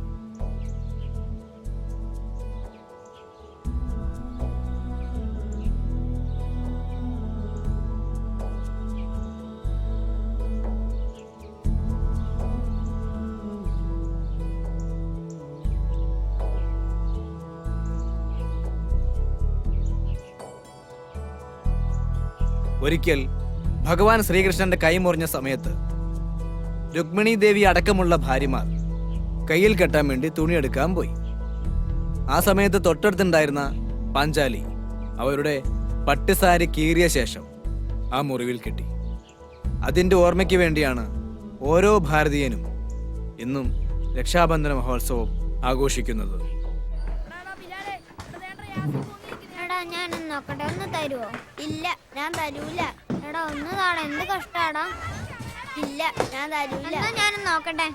ഒരിക്കൽ ഭഗവാൻ ശ്രീകൃഷ്ണന്റെ കൈ മുറിഞ്ഞ സമയത്ത് രുക്മിണി ദേവി അടക്കമുള്ള ഭാര്യമാർ കയ്യിൽ കെട്ടാൻ വേണ്ടി തുണിയെടുക്കാൻ പോയി. ആ സമയത്ത് തൊട്ടടുത്തുണ്ടായിരുന്ന പാഞ്ചാലി അവരുടെ പട്ടുസാരി കീറിയ ശേഷം ആ മുറിവിൽ കെട്ടി. അതിന്റെ ഓർമ്മയ്ക്ക് വേണ്ടിയാണ് ഓരോ ഭാരതീയനും ഇന്നും രക്ഷാബന്ധന മഹോത്സവം ആഘോഷിക്കുന്നത്. എടാ ഞാനൊന്ന് നോക്കട്ടെ, ഒന്ന് തരുവോ? ഇല്ല ഞാൻ തരൂല. എടാ ഒന്ന് താടാ, എന്ത് കഷ്ടാടാ. ഇല്ല ഞാൻ തരൂല. ഞാനൊന്ന് നോക്കട്ടെ.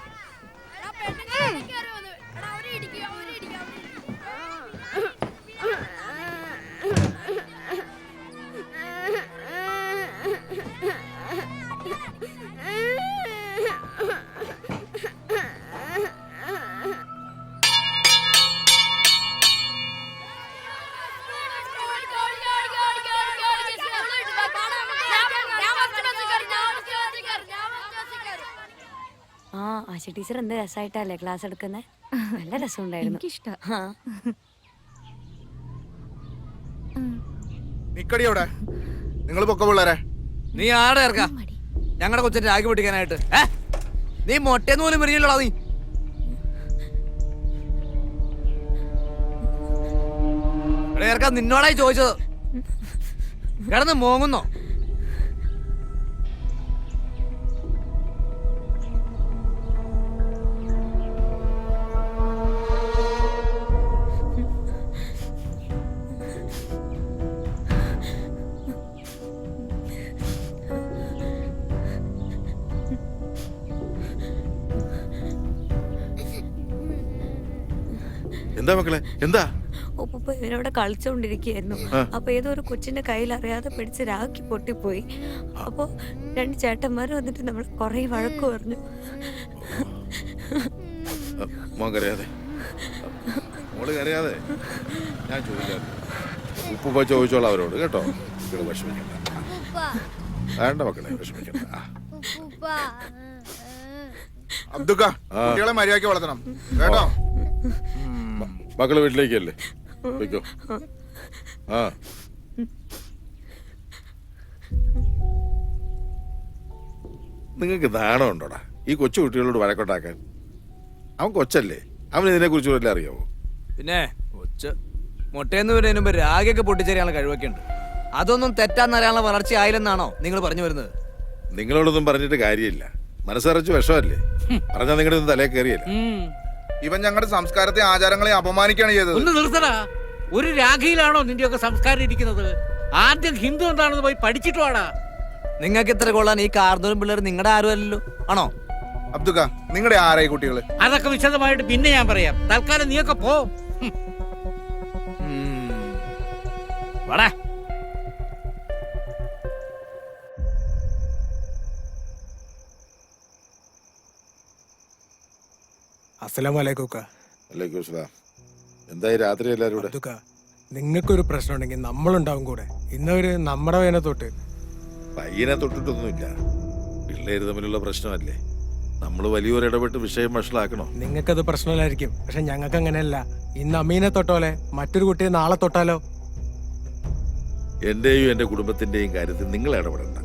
ആ ആശ ടീച്ചർ എന്ത് രസമായിട്ടല്ലേ ക്ലാസ് എടുക്കുന്നത്. നല്ല രസമുണ്ടായിരുന്നു. എനിക്കിഷ്ടാ. ആ നിക്കടി അവിടെ. നിങ്ങൾ പൊക്ക പിള്ളേരെ. നീ ആടെ ഇറക്കാം ഞങ്ങളുടെ കൊച്ചിന്റെ രാഗി പൊട്ടിക്കാനായിട്ട്. നീ മൊട്ടേന്ന് പോലും വരികയില്ലടാ നീ. ഇറക്കാം നിന്നോടായി ചോദിച്ചത്. കിടന്ന് മോങ്ങുന്നോ? എന്താ മക്കളെ, എന്താ? ഉപ്പ ഇവനവിടെ കളിച്ചോണ്ടിരിക്കുകയായിരുന്നു. അപ്പൊ ഏതോ ഒരു കൊച്ചിന്റെ കയ്യിൽ അറിയാതെ പിടിച്ച് രാഖി പൊട്ടിപ്പോയി. അപ്പൊ 2 ചേട്ടന്മാര് വന്നിട്ട് നമ്മൾ കൊറേ വഴക്ക് പറഞ്ഞു. മോൻ കരയാതെ, മോള് കരയാതെ. ഞാൻ ചോദിക്കാം, ഉപ്പ ചോദിച്ചോളാം അവരോട് കേട്ടോ. മക്കള് വിഷമിക്കണ്ട, വേണ്ട മക്കളെ വിഷമിക്കണ്ട. അബ്ദുക്ക, കുട്ടികളെ മര്യാദയ്ക്ക് വളർത്തണം കേട്ടോ. മക്കള് വീട്ടിലേക്കല്ലേ, വെക്കോ. ആ നിങ്ങൾക്ക് നാണം ഉണ്ടോടാ ഈ കൊച്ചു കുട്ടികളോട് വഴക്കൊണ്ടാക്കാൻ? അവൻ കൊച്ചല്ലേ, അവൻ ഇതിനെ കുറിച്ച് വല്ല അറിയാവോ? പിന്നെ മുട്ടയെന്ന് വരുന്നതിന് മുമ്പ് രാഗിയൊക്കെ പൊട്ടിച്ചേരാനുള്ള കഴിവൊക്കെ ഉണ്ട്. അതൊന്നും തെറ്റാന്നറിയാനുള്ള വളർച്ച ആയില്ലെന്നാണോ നിങ്ങൾ പറഞ്ഞു വരുന്നത്? നിങ്ങളോടൊന്നും പറഞ്ഞിട്ട് കാര്യമില്ല, മനസ്സറിച്ച് വിഷമല്ലേ. പറഞ്ഞാൽ നിങ്ങളുടെ ഒന്നും തലേ കയറിയല്ല. ഇവൻ ഞങ്ങളുടെ സംസ്കാരത്തെ ആചാരങ്ങളെ അപമാനിക്കുകയാണ് ചെയ്തത്. ഒന്ന് നിർത്തടാ. ഒരു രാഖിയിലാണോ നിന്റെയൊക്കെ സംസ്കാരം ഇരിക്കുന്നത്? ആദ്യം ഹിന്ദു എന്താണെന്ന് പോയി പഠിച്ചിട്ട് വാടാ. നിങ്ങൾക്ക് ഇത്ര കൊള്ളാൻ ഈ കാർന്നൂരും പിള്ളേർ നിങ്ങളുടെ ആരും അല്ലല്ലോ, ആണോ? അബ്ദുക്ക, നിങ്ങളുടെ ആരായി കുട്ടികള്? അതൊക്കെ വിശദമായിട്ട് പിന്നെ ഞാൻ പറയാം. തൽക്കാലം നീയൊക്കെ പോ. വാടാ. അസ്സലാമലൈക്കും. എന്തായി രാത്രി എല്ലാരും കൂടെ? നിങ്ങൾക്കൊരു പ്രശ്നം ഉണ്ടെങ്കിൽ നമ്മളുണ്ടാവും കൂടെ. ഇന്നവര് നമ്മുടെ വേന തൊട്ട് പയ്യനെ തൊട്ടിട്ടൊന്നുമില്ല, പിള്ളേര് തമ്മിലുള്ള പ്രശ്നമല്ലേ. നമ്മൾ വലിയൊരു ഇടപെട്ട് വിഷയം വഷളാക്കണോ? നിങ്ങൾക്കത് പ്രശ്നമില്ലായിരിക്കും, പക്ഷെ ഞങ്ങൾക്ക് അങ്ങനെയല്ല. ഇന്ന് അമ്മീനെ തൊട്ടോലെ മറ്റൊരു കുട്ടിയെ നാളെ തൊട്ടാലോ? എന്റെയും എന്റെ കുടുംബത്തിന്റെയും കാര്യത്തിൽ നിങ്ങൾ ഇടപെടണ്ട.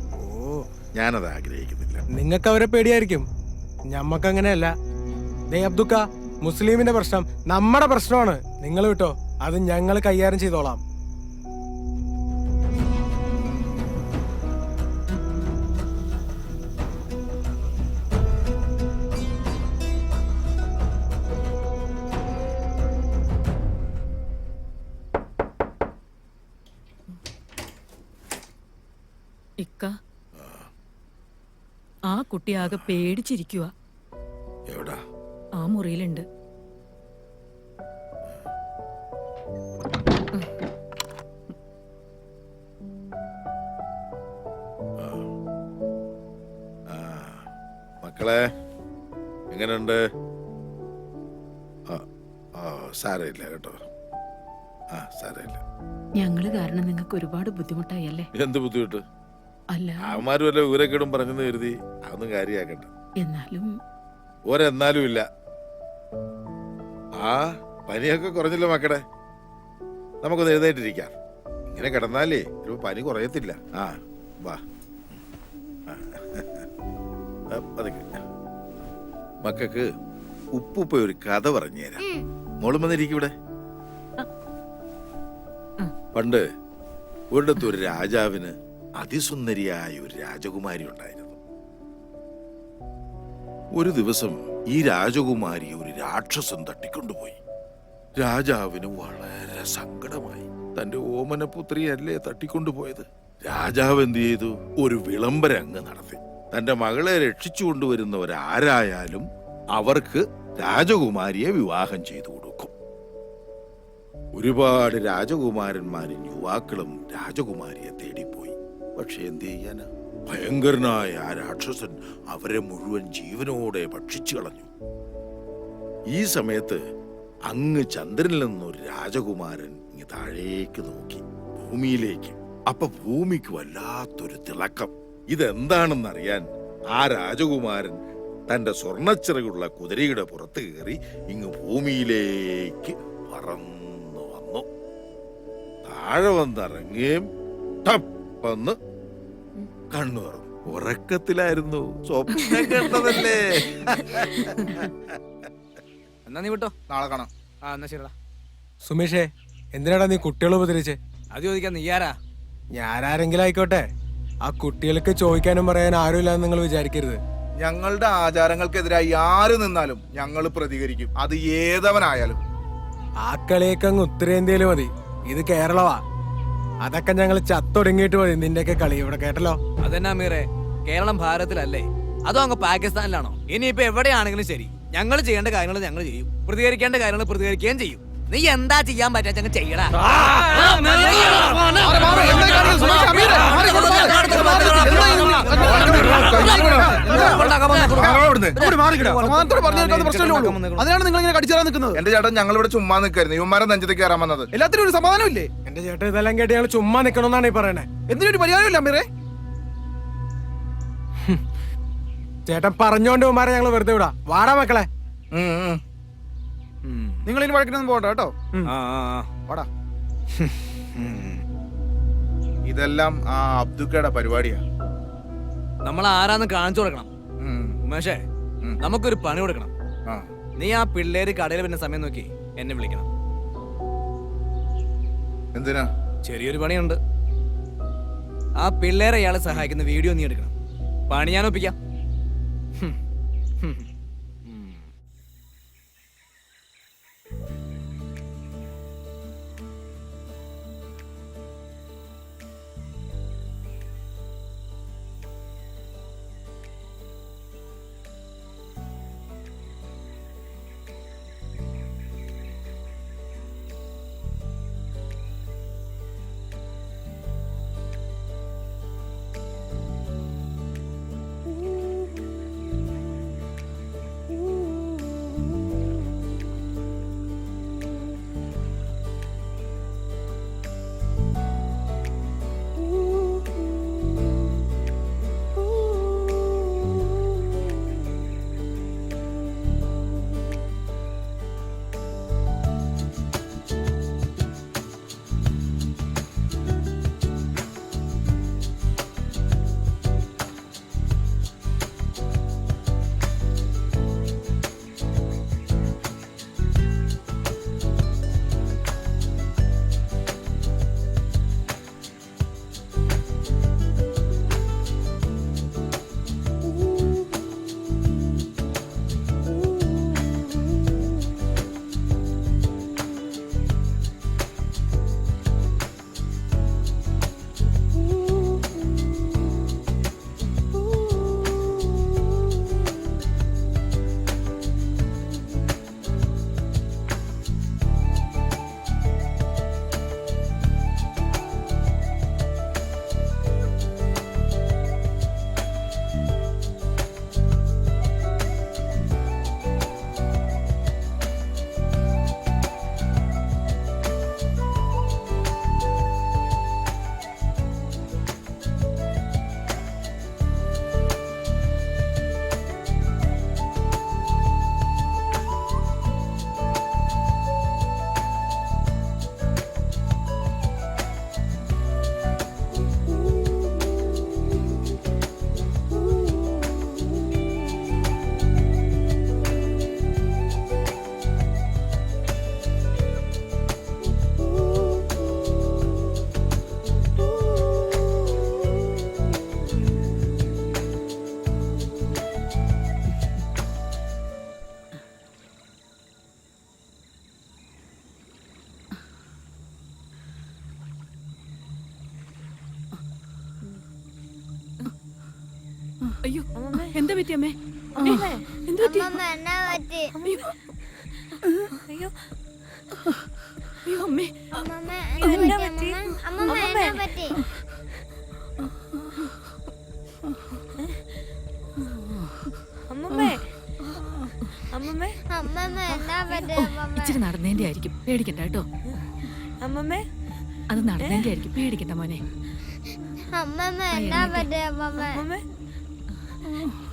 ഞാനത് ആഗ്രഹിക്കുന്നില്ല. നിങ്ങൾക്ക് അവരെ പേടിയായിരിക്കും, ഞമ്മക്ക് അങ്ങനെയല്ല. ദേ അബ്ദുക്ക, മുസ്ലിമിന്റെ പ്രശ്നം നമ്മുടെ പ്രശ്നമാണ്. നിങ്ങൾ വിട്ടോ, അത് ഞങ്ങൾ കൈകാര്യം ചെയ്തോളാം. ഇക്ക, ആ കുട്ടി ആകെ പേടിച്ചിരിക്കുക. എവിടാ? ആ മുറിയിലുണ്ട്. മക്കളെ എങ്ങനെയുണ്ട്? സാരമില്ല കേട്ടോ. സാരമില്ല. ഞങ്ങള് കാരണം നിങ്ങൾക്ക് ഒരുപാട് ബുദ്ധിമുട്ടായി അല്ലേ? എന്ത് ബുദ്ധിമുട്ട്? അല്ല, അവന്മാരും വല്ല ഊരക്കേടും പറഞ്ഞെന്ന് കരുതി അതൊന്നും കാര്യമാക്കണ്ട. എന്നാലും ഒരെന്നാലും ഇല്ല. പനിയൊക്കെ കുറഞ്ഞല്ലോ മക്കളെ, നമുക്കൊന്ന് എഴുന്നേറ്റിരിക്കാം. ഇങ്ങനെ കിടന്നാലേ ഒരു പനി കുറയത്തില്ല. വാ. മക്കൾക്ക് ഉപ്പുപ്പ ഒരു കഥ പറഞ്ഞു തരാം. മോളും വന്നിരിക്കും ഇവിടെ. പണ്ട് ഒരിടത്ത് ഒരു രാജാവിന് അതിസുന്ദരിയായ ഒരു രാജകുമാരി ഉണ്ടായിരുന്നു. ഒരു ദിവസം ഈ രാജകുമാരി ഒരു രാക്ഷസൻ തട്ടിക്കൊണ്ടുപോയി. രാജാവിന് വളരെ സങ്കടമായി. തന്റെ ഓമനപുത്രിയല്ലേ തട്ടിക്കൊണ്ടുപോയത്. രാജാവ് എന്ത് ചെയ്തു? ഒരു വിളംബരം അങ്ങ് നടത്തി. തന്റെ മകളെ രക്ഷിച്ചു കൊണ്ടുവരുന്നവരാരായാലും അവർക്ക് രാജകുമാരിയെ വിവാഹം ചെയ്തു കൊടുക്കും. ഒരുപാട് രാജകുമാരന്മാരും യുവാക്കളും രാജകുമാരിയെ തേടിപ്പോയി. പക്ഷെ എന്ത് ചെയ്യാനാ? ഭയങ്കരനായ ആ രാക്ഷസൻ അവരെ മുഴുവൻ ജീവനോടെ ഭക്ഷിച്ചു കളഞ്ഞു. ഈ സമയത്ത് അങ്ങ് ചന്ദ്രനിൽ നിന്നൊരു രാജകുമാരൻ ഇങ്ങ് താഴേക്ക് നോക്കി, ഭൂമിയിലേക്ക്. അപ്പൊ ഭൂമിക്ക് വല്ലാത്തൊരു തിളക്കം. ഇതെന്താണെന്നറിയാൻ ആ രാജകുമാരൻ തന്റെ സ്വർണ്ണച്ചിറകുള്ള കുതിരയുടെ പുറത്ത് കയറി ഇങ്ങ് ഭൂമിയിലേക്ക് പറന്നു വന്നു. താഴെ വന്നിറങ്ങുകയും ടപ്പെന്ന് കണ്ണു തുറന്നു. ഉറക്കത്തിലായിരുന്നു, സ്വപ്നം കണ്ടതല്ലേ. എന്നാ നീ വിട്ടോ, നാളെ കാണാം. എന്നാ ശരിടാ. സുമേഷേ, എന്തിനാടാ നീ കുട്ടികളെ ഉപദ്രവിച്ചേ? അത് ചോദിക്കാൻ നീ ആരാ? ഞാനാരെങ്കിലും ആയിക്കോട്ടെ, ആ കുട്ടികൾക്ക് ചോദിക്കാനും പറയാനും ആരുമില്ലാന്ന് നിങ്ങൾ വിചാരിക്കരുത്. ഞങ്ങളുടെ ആചാരങ്ങൾക്കെതിരായി ആര് നിന്നാലും ഞങ്ങൾ പ്രതികരിക്കും, അത് ഏതവനായാലും. ആ കളിയൊക്കെ അങ്ങ് ഉത്തരേന്ത്യയില് മതി, ഇത് കേരളമാ. അതൊക്കെ ഞങ്ങൾ ചത്തൊടുങ്ങിയിട്ട് മതി നിന്റെയൊക്കെ കളി ഇവിടെ, കേട്ടല്ലോ. അതെന്നാ മീറേ, കേരളം ഭാരതത്തിലല്ലേ, അതോ അങ്ങ് പാകിസ്ഥാനിലാണോ? ഇനിയിപ്പോ എവിടെയാണെങ്കിലും ശരി, ഞങ്ങൾ ചെയ്യേണ്ട കാര്യങ്ങൾ ഞങ്ങൾ ചെയ്യും, പ്രതികരിക്കേണ്ട കാര്യങ്ങൾ പ്രതികരിക്കുകയും ചെയ്യും. നീ എന്താ ചെയ്യാൻ പറ്റാ ഞങ്ങൾ ചെയ്യടാ. അതിനാണ് നിങ്ങൾ ഇങ്ങനെ കടിച്ചാൽ നിൽക്കുന്നത്. എന്റെ ചേട്ടൻ ഞങ്ങൾ ഇവിടെ ചുമ്മാ നിൽക്കായിരുന്നു, ഇവന്മാരെ നെഞ്ചത്തേക്ക് കയറാൻ വന്നത്. എല്ലാത്തിനും ഒരു സമാധാനം ഇല്ലേ? എന്റെ ചേട്ടൻ ഇതെല്ലാം കേട്ട് ഞങ്ങൾ ചുമ്മാ നിക്കണമെന്നാണ് ഈ പറയണേ. എന്തിനൊരു പരിഹാരമില്ല അമീറേ? ചേട്ടൻ പറഞ്ഞോണ്ട് ഉമ്മാരെ ഞങ്ങൾ വെറുതെ വിടാ. വാടാ മക്കളെ. നിങ്ങൾ ഇനി വഴക്കിനൊന്നും പോകണ്ട കേട്ടോ. വാടാ. ഇതെല്ലാം ആ അബ്ദുക്കയുടെ പരിപാടിയാ. നമ്മൾ ആരാന്ന് കാണിച്ചു കൊടുക്കണം. ഉമേഷേ, നമുക്കൊരു പണി കൊടുക്കണം. നീ ആ പിള്ളേര് കടയിൽ വരുന്ന സമയം നോക്കി എന്നെ വിളിക്കണം. എന്തിനാ? ചെറിയൊരു പണിയുണ്ട്. ആ പിള്ളേരെ അയാളെ സഹായിക്കുന്ന വീഡിയോ നീ എടുക്കണം. പണി ഞാൻ ഒപ്പിക്കാം. അയ്യോ, എന്താ പറ്റി അമ്മേ? എന്താ പറ്റി? അയ്യോ അയ്യോ അമ്മേ, ഇച്ചിരി നടന്നതിന്റെ ആയിരിക്കും, പേടിക്കണ്ട കേട്ടോ. അമ്മമ്മേ, അത് നടന്നതിന്റെ ആയിരിക്കും, പേടിക്കണ്ട മോനെ.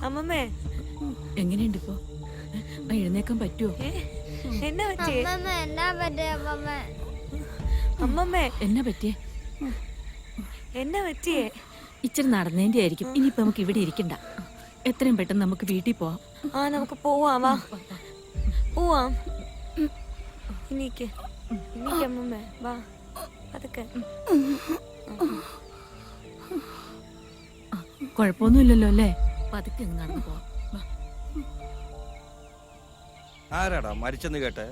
അമ്മമ്മേ, എങ്ങനെയുണ്ട് ഇപ്പൊ? എഴുന്നേക്കാൻ പറ്റുമോ? എന്നാ പറ്റിയേ? അമ്മമ്മേ, എന്നാ പറ്റിയേ? എന്നാ പറ്റിയേ? ഇച്ചിരി നടന്നതിന്റെ ആയിരിക്കും. ഇനിയിപ്പോ നമുക്ക് ഇവിടെ ഇരിക്കണ്ട, എത്രയും പെട്ടെന്ന് നമുക്ക് വീട്ടിൽ പോവാം. ആ, നമുക്ക് പോവാം. വാ, പോവാം. ഇനിക്ക് അമ്മമ്മേ, വാ, അതൊക്കെ കുഴപ്പമൊന്നുമില്ലല്ലോ അല്ലേ? പതുക്കെ അങ്ങ് നടന്നു പോവാം. ആരാടാ മരിച്ചെന്ന് കേട്ടെ?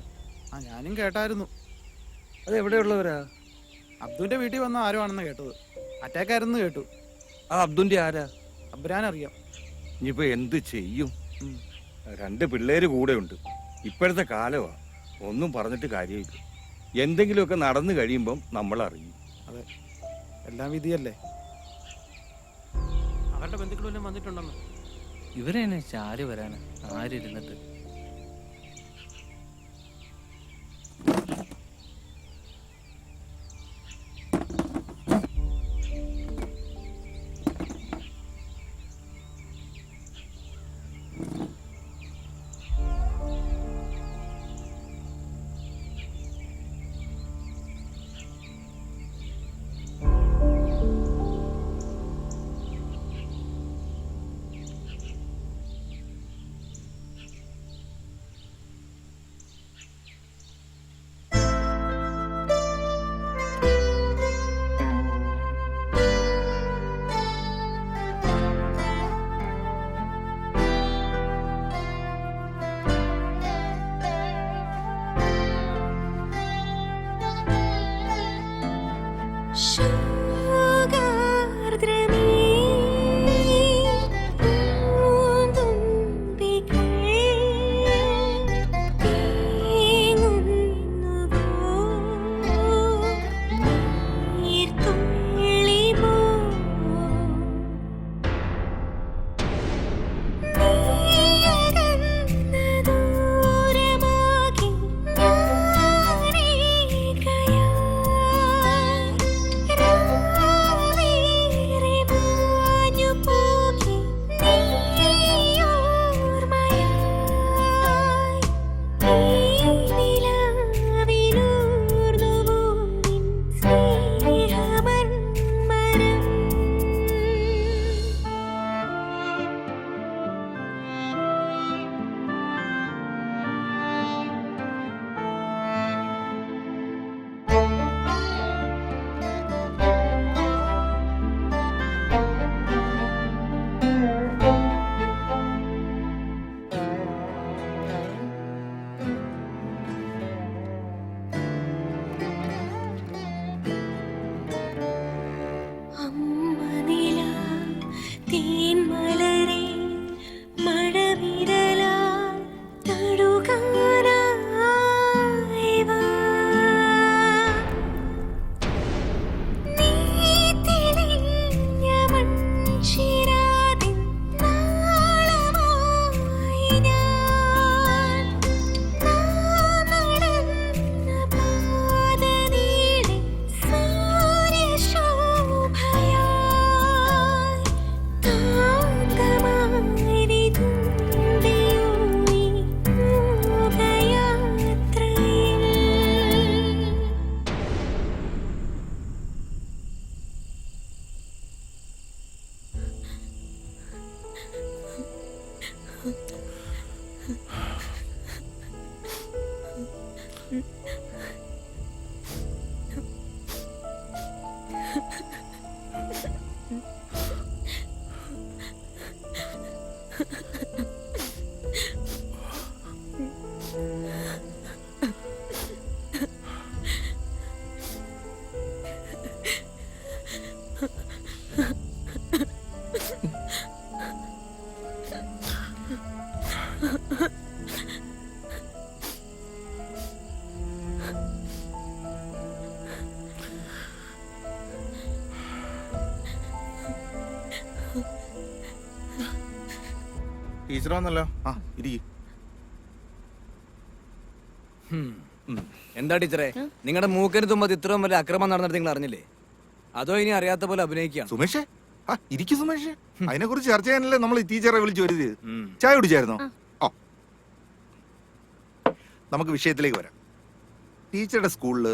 ആ ഞാനും കേട്ടായിരുന്നു. അത് എവിടെയുള്ളവരാ? അബ്ദുവിന്റെ വീട്ടിൽ വന്ന ആരോ ആണെന്ന് കേട്ടത്. അറ്റാക്ക് ആയിരുന്നു കേട്ടു. ആ അബ്ദുന്റെ ആരാ? അബ്രാൻ അറിയാം. ഇനിയിപ്പോ എന്ത് ചെയ്യും? 2 പിള്ളേര് കൂടെ ഉണ്ട്. ഇപ്പോഴത്തെ കാലമാ, ഒന്നും പറഞ്ഞിട്ട് കാര്യമില്ല. എന്തെങ്കിലുമൊക്കെ നടന്നു കഴിയുമ്പം നമ്മൾ അറിയും. അതെ, എല്ലാം വിധിയല്ലേ. അവരുടെ ബന്ധുക്കളെല്ലാം വന്നിട്ടുണ്ടെന്ന്. ഇവരെന്നെ ചാരി വരാന് ആരിരുന്നിട്ട്. ടീച്ചർ വന്നല്ലോ. ആ ഇരിക്കും. എന്താ ടീച്ചറെ, നിങ്ങളുടെ മൂക്കിന് തുമ്പത് ഇത്രയും വലിയ അക്രമം നടന്നിട്ട് നിങ്ങൾ അറിഞ്ഞില്ലേ? അതോ ഇനി അറിയാത്ത പോലെ അഭിനയിക്കുകയാണ്? സുമേഷേ, ആ ഇരിക്കും സുമേഷേ. അതിനെ കുറിച്ച് ചർച്ച ചെയ്യാനല്ലേ നമ്മൾ ഈ ടീച്ചറെ വിളിച്ചു വരുത്. ചായ കുടിച്ചായിരുന്നോ? ഓ, നമുക്ക് വിഷയത്തിലേക്ക് വരാം. ടീച്ചറുടെ സ്കൂളിൽ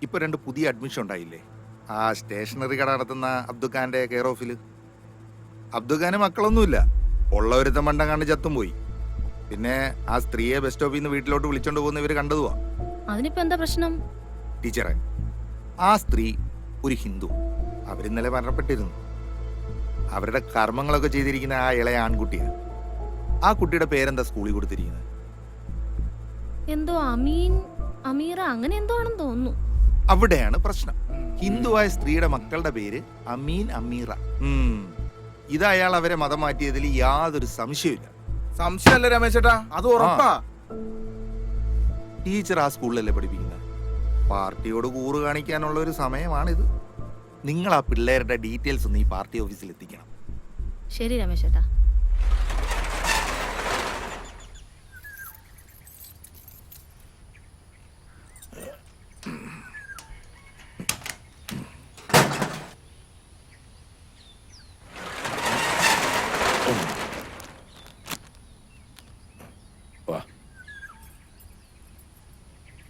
ഇപ്പൊ 2 പുതിയ അഡ്മിഷൻ ഉണ്ടായില്ലേ? ആ സ്റ്റേഷനറി കട നടത്തുന്ന അബ്ദുഖാന്റെ കെയർ ഓഫില്. അബ്ദുഖാന് മക്കളൊന്നുമില്ല, ഉള്ളവരുത്ത മണ്ടം കണ്ട് ചത്തും പോയി. പിന്നെ ആ സ്ത്രീയെ ബസ് സ്റ്റോപ്പിൽ നിന്ന് വീട്ടിലോട്ട് വിളിച്ചോണ്ട് പോകുന്ന ഇവര് കണ്ടതുവാ. അതിനിപ്പോ എന്താ പ്രശ്നം? ടീച്ചറെ, ആ സ്ത്രീ ഒരു ഹിന്ദു. അവരിന്നലെ മരണപ്പെട്ടിരുന്നു. അവരുടെ കർമ്മങ്ങളൊക്കെ ചെയ്തിരിക്കുന്ന ആ ഇളയ ആൺകുട്ടിയാണ്. ആ കുട്ടിയുടെ പേരെന്താ സ്കൂളിൽ കൊടുത്തിരിക്കുന്നത്? എന്തോ അമീറ അങ്ങനെ എന്തോ ആണെന്ന് തോന്നുന്നു. അവിടെയാണ് പ്രശ്നം. ഹിന്ദുവായ സ്ത്രീയുടെ മക്കളുടെ പേര് അമീൻ അമീറ. ഇത് അയാൾ അവരെ മതം മാറ്റിയതിൽ യാതൊരു സംശയമില്ല. സംശയമല്ല രമേശേട്ടാ, അത് ഉറപ്പാ. ടീച്ചർ ആ സ്കൂളിലല്ലേ പഠിപ്പിക്കുന്നത്? പാർട്ടിയോട് കൂറ് കാണിക്കാനുള്ള ഒരു സമയമാണിത്. നിങ്ങൾ ആ പിള്ളേരുടെ ഡീറ്റെയിൽസ് ഒന്ന് ഈ പാർട്ടി ഓഫീസിൽ എത്തിക്കണം. ശരി രമേശ് ചേട്ടാ.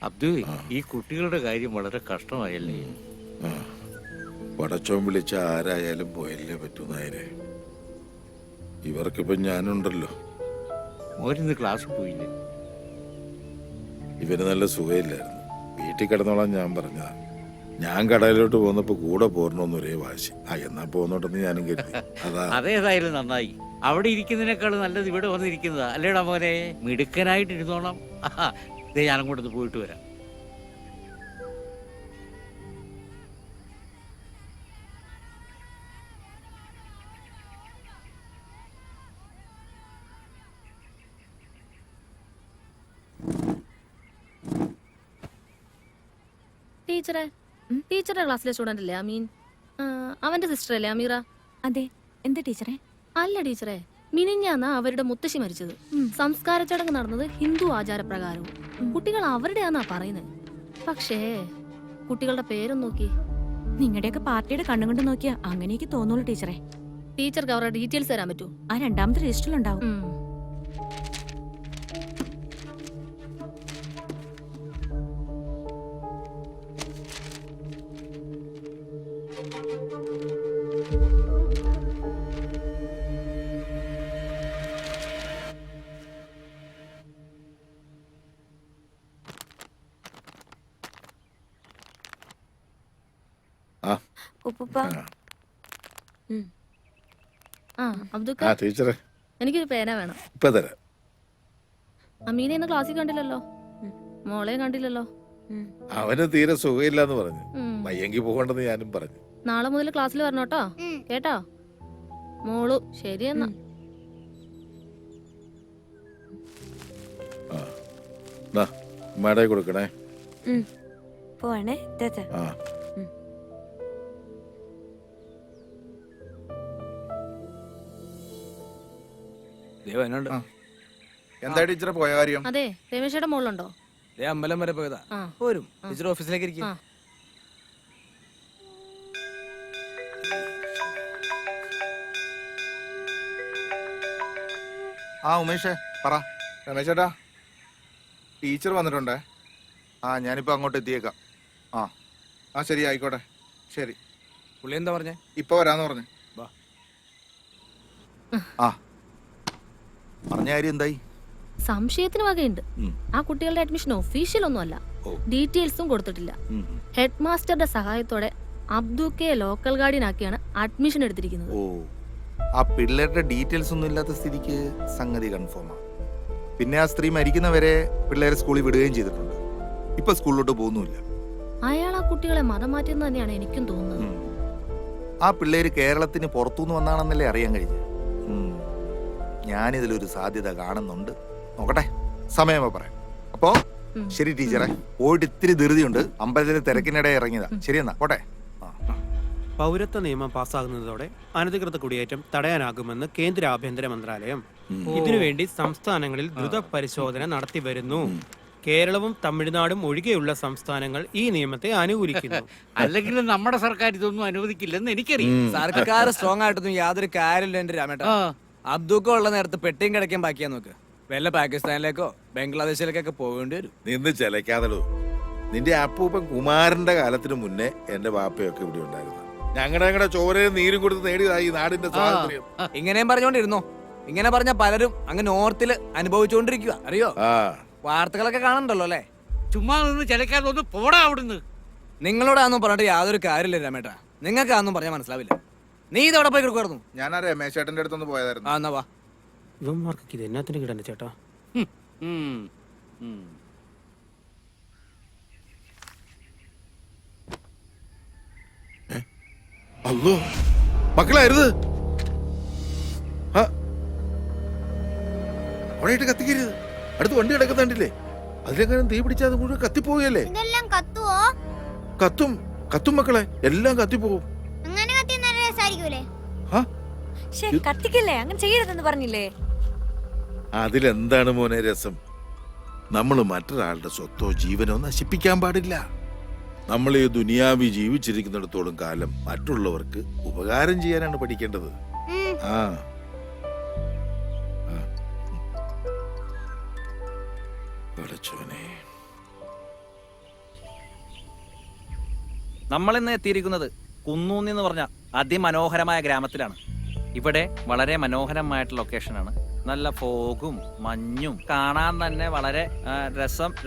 അബ്ദു, ഈ കുട്ടികളുടെ കാര്യം വളരെ കഷ്ടമായല്ലേ? പടച്ചോൻ വിളിച്ച ആരായാലും പോയല്ലേ പറ്റൂ നായരെ. ഇവർക്കിപ്പം ഞാനുണ്ടല്ലോ. മോരിന്ന് ക്ലാസ് പോയില്ലേ? ഇവന് നല്ല സുഖമില്ലായിരുന്നു. വീട്ടിൽ കിടന്നോളാൻ ഞാൻ പറഞ്ഞതാ. ഞാൻ കടയിലോട്ട് പോന്നപ്പോ കൂടെ പോരണോന്ന് ഒരേ വാശി. എന്നാ പോന്നോട്ടെന്ന് ഞാനും കരുതി. അതാ. അതേതായാലും നന്നായി. അവിടെ ഇരിക്കുന്നതിനേക്കാൾ നല്ലത് ഇവിടെ വന്നിരിക്കുന്നതാ അല്ലേടാ മോനെ? മിടുക്കനായിട്ട് ഇരുന്നോണം. ഇതേ ഞാനും കൂടെ പോയിട്ട് വരാം. ടീച്ചറുടെ ക്ലാസ്സിലെ സ്റ്റുഡന്റ് അല്ലേ അമീൻ? അവന്റെ സിസ്റ്റർ അല്ലേ അമീറ? അതെ. എന്താ ടീച്ചറെ? അല്ല ടീച്ചറെ, മിനിഞ്ഞാന്നാ അവരുടെ മുത്തശ്ശി മരിച്ചത്. സംസ്കാര ചടങ്ങ് നടന്നത് ഹിന്ദു ആചാരപ്രകാരവും. കുട്ടികൾ അവരുടെയാന്നാ പറയുന്നത്. പക്ഷേ കുട്ടികളുടെ പേരും നോക്കി. നിങ്ങളുടെയൊക്കെ പാർട്ടിയുടെ കണ്ണും കൊണ്ട് നോക്കിയാ അങ്ങനെയൊക്കെ തോന്നുള്ളൂ ടീച്ചറെ. ടീച്ചർക്ക് അവരുടെ ഡീറ്റെയിൽസ് തരാൻ പറ്റൂ? ആ രണ്ടാമത്തെ രജിസ്റ്ററിലുണ്ടാവും. ടീച്ചറെ, എനിക്കൊരു പേന വേണം. ഇപ്പൊ തരാം. അമീനെ ഇന്ന് ക്ലാസ്സിൽ കണ്ടില്ലല്ലോ, മോളെ കണ്ടില്ലല്ലോ. അവന് തീരെ സുഖമില്ലാന്ന് പറഞ്ഞു. വയ്യെങ്കി പോകണ്ടെന്ന് ഞാനും പറഞ്ഞു. നാളെ മുതൽ ക്ലാസ്സിൽ വരണോട്ടോ, കേട്ടോ മോളു? ശരിയെന്നാ. മട കൊടുക്കണേ. പോവാണേ. എന്താ ടീച്ചറെ പോയ കാര്യം? അതെ, രമേശയുടെ മോളുണ്ടോ? അമ്പലം വരെ പോയതാ. പോരും. ടീച്ചർ ഓഫീസിലേക്ക് ഇരിക്കും. ഉമേഷേ പറ. രമേശേട്ടാ, ടീച്ചർ വന്നിട്ടുണ്ടേ. ഞാനിപ്പോ അങ്ങോട്ട് എത്തിയേക്കാം. ശരി, ആയിക്കോട്ടെ. ശരി. പുള്ളി എന്താ പറഞ്ഞേ? ഇപ്പൊ വരാന്ന് പറഞ്ഞു. പറഞ്ഞ കാര്യം എന്തായി? സംശയത്തിന് വകയുണ്ട്. ആ കുട്ടികളുടെ അഡ്മിഷൻ ഒഫീഷ്യൽ ഒന്നും അല്ല, ഡീറ്റെയിൽസും കൊടുത്തിട്ടില്ല. ഹെഡ് മാസ്റ്ററുടെ സഹായത്തോടെ അബ്ദുക്കെ ലോക്കൽ ഗാർഡിയൻ ആക്കിയാണ് അഡ്മിഷൻ എടുത്തിരിക്കുന്നത്. ആ പിള്ളേരുടെ ഡീറ്റെയിൽസ് ഒന്നും ഇല്ലാത്ത സ്ഥിതിക്ക് സംഗതി കൺഫേമാണ്. പിന്നെ ആ സ്ത്രീ മരിക്കുന്നവരെ പിള്ളേരെ സ്കൂളിൽ വിടുകയും ചെയ്തിട്ടുണ്ട്. ഇപ്പൊ സ്കൂളിലോട്ട് പോകുന്നുമില്ല. അയാൾ ആ കുട്ടികളെ മതം മാറ്റിയെന്ന് തന്നെയാണ് എനിക്കും തോന്നുന്നത്. ആ പിള്ളേര് കേരളത്തിന് പുറത്തുനിന്ന് വന്നാണെന്നല്ലേ അറിയാൻ കഴിഞ്ഞു. ഞാനിതിലൊരു സാധ്യത കാണുന്നുണ്ട്. നോക്കട്ടെ, സമയമോ പറയാം. അപ്പോ ശരി ടീച്ചറെ, പോയിട്ട് ഇത്തിരി ധൃതിയുണ്ട്. അമ്പലത്തിലെ തിരക്കിനിടെ ഇറങ്ങിയതാ. ശരിയെന്നാ, പോട്ടെ. പൗരത്വ നിയമം പാസ്സാകുന്നതോടെ അനധികൃത കുടിയേറ്റം തടയാനാകുമെന്ന് കേന്ദ്ര ആഭ്യന്തര മന്ത്രാലയം. ഇതിനുവേണ്ടി സംസ്ഥാനങ്ങളിൽ ദ്രുത പരിശോധന നടത്തി വരുന്നു. കേരളവും തമിഴ്നാടും ഒഴികെയുള്ള സംസ്ഥാനങ്ങൾ ഈ നിയമത്തെ അനുകൂലിക്കുന്നു. അല്ലെങ്കിൽ നമ്മുടെ സർക്കാർ ഇതൊന്നും അനുവദിക്കില്ലെന്ന് എനിക്കറിയാം. സർക്കാർ സ്ട്രോങ് ആയിട്ടൊന്നും യാതൊരു കാര്യമില്ല എന്റെ രാമേട്ട. അബ്ദുക്ക ഉള്ള നേരത്ത് പെട്ടിയും കിടക്കാൻ ബാക്കിയാ നോക്ക്. വല്ല പാകിസ്ഥാനിലേക്കോ ബംഗ്ലാദേശിലേക്കൊക്കെ പോകേണ്ടി വരും. നിന്ന് ചിലക്കാതടൂ. നിന്റെ അപ്പൂപ്പൻ കുമാരന്റെ കാലത്തിന് മുന്നേ എന്റെ വാപ്പയൊക്കെ ഇവിടെ ഉണ്ടായിരുന്നു. ഞങ്ങളുടെ ചോരയും നീരും കൊടുത്ത് നേടിയതായി നാടിന്റെ സ്വാതന്ത്ര്യം. ഇങ്ങനെയും പറഞ്ഞോണ്ടിരുന്നോ? ഇങ്ങനെ പറഞ്ഞ പലരും അങ്ങ് നോർത്തില് അനുഭവിച്ചുകൊണ്ടിരിക്കുക, അറിയോ? വാർത്തകളൊക്കെ കാണണ്ടല്ലോ അല്ലേ? ചുമ്മാ നിന്ന് ചിലക്കാതെ ഒന്ന് പോടാ അവിടുന്ന്. നിങ്ങളോടാന്നും പറഞ്ഞിട്ട് യാതൊരു കാര്യമില്ല രാമേട്ടാ. നിങ്ങൾക്ക് അതൊന്നും പറഞ്ഞാൽ മനസ്സിലാവില്ല. നീ ഇതവിടെ പോയി കിടക്കുമായിരുന്നു. ഞാൻ ആ രമേശ് ചേട്ടന്റെ അടുത്തൊന്ന് പോയതായിരുന്നു. ആ എന്നാ വാ. ഇവന്മാർക്കൊക്കെ ഇത് എന്നാത്തിന് കിടന്നെ ചേട്ടാ? അല്ലോ മക്കളായിരുത്. അവിടെയായിട്ട് കത്തിക്കരുത്. അടുത്ത് വണ്ടി കിടക്കുന്നുണ്ടില്ലേ, അതിലെങ്ങനെ തീ പിടിച്ചാൽ അത് മുഴുവൻ കത്തിപ്പോവുകയല്ലേ? ഇതെല്ലാം കത്തുവോ? കത്തും കത്തും മക്കളെ, എല്ലാം കത്തിപ്പോവും. അങ്ങനെ കത്തി നല്ല രസായിരിക്കൂലേ? കത്തിക്കല്ലേ, അങ്ങനെ ചെയ്യരുതെന്ന് പറഞ്ഞില്ലേ? അതിലെന്താണ് മോനെ രസം? നമ്മൾ മറ്റൊരാളുടെ സ്വത്തോ ജീവനോ നശിപ്പിക്കാൻ പാടില്ല. നമ്മൾ ഈ ദുനിയാവി ജീവിച്ചിരിക്കുന്നിടത്തോളം കാലം മറ്റുള്ളവർക്ക് ഉപകാരം ചെയ്യാനാണ് പഠിക്കേണ്ടത്. ആ നമ്മളിന്ന് എത്തിയിരിക്കുന്നത് കുന്നൂന്നി എന്ന് പറഞ്ഞ അതിമനോഹരമായ ഗ്രാമത്തിലാണ്. ഇവിടെ വളരെ മനോഹരമായിട്ടുള്ള ലൊക്കേഷനാണ്. നല്ല ഫോഗും മഞ്ഞും കാണാൻ തന്നെ വളരെ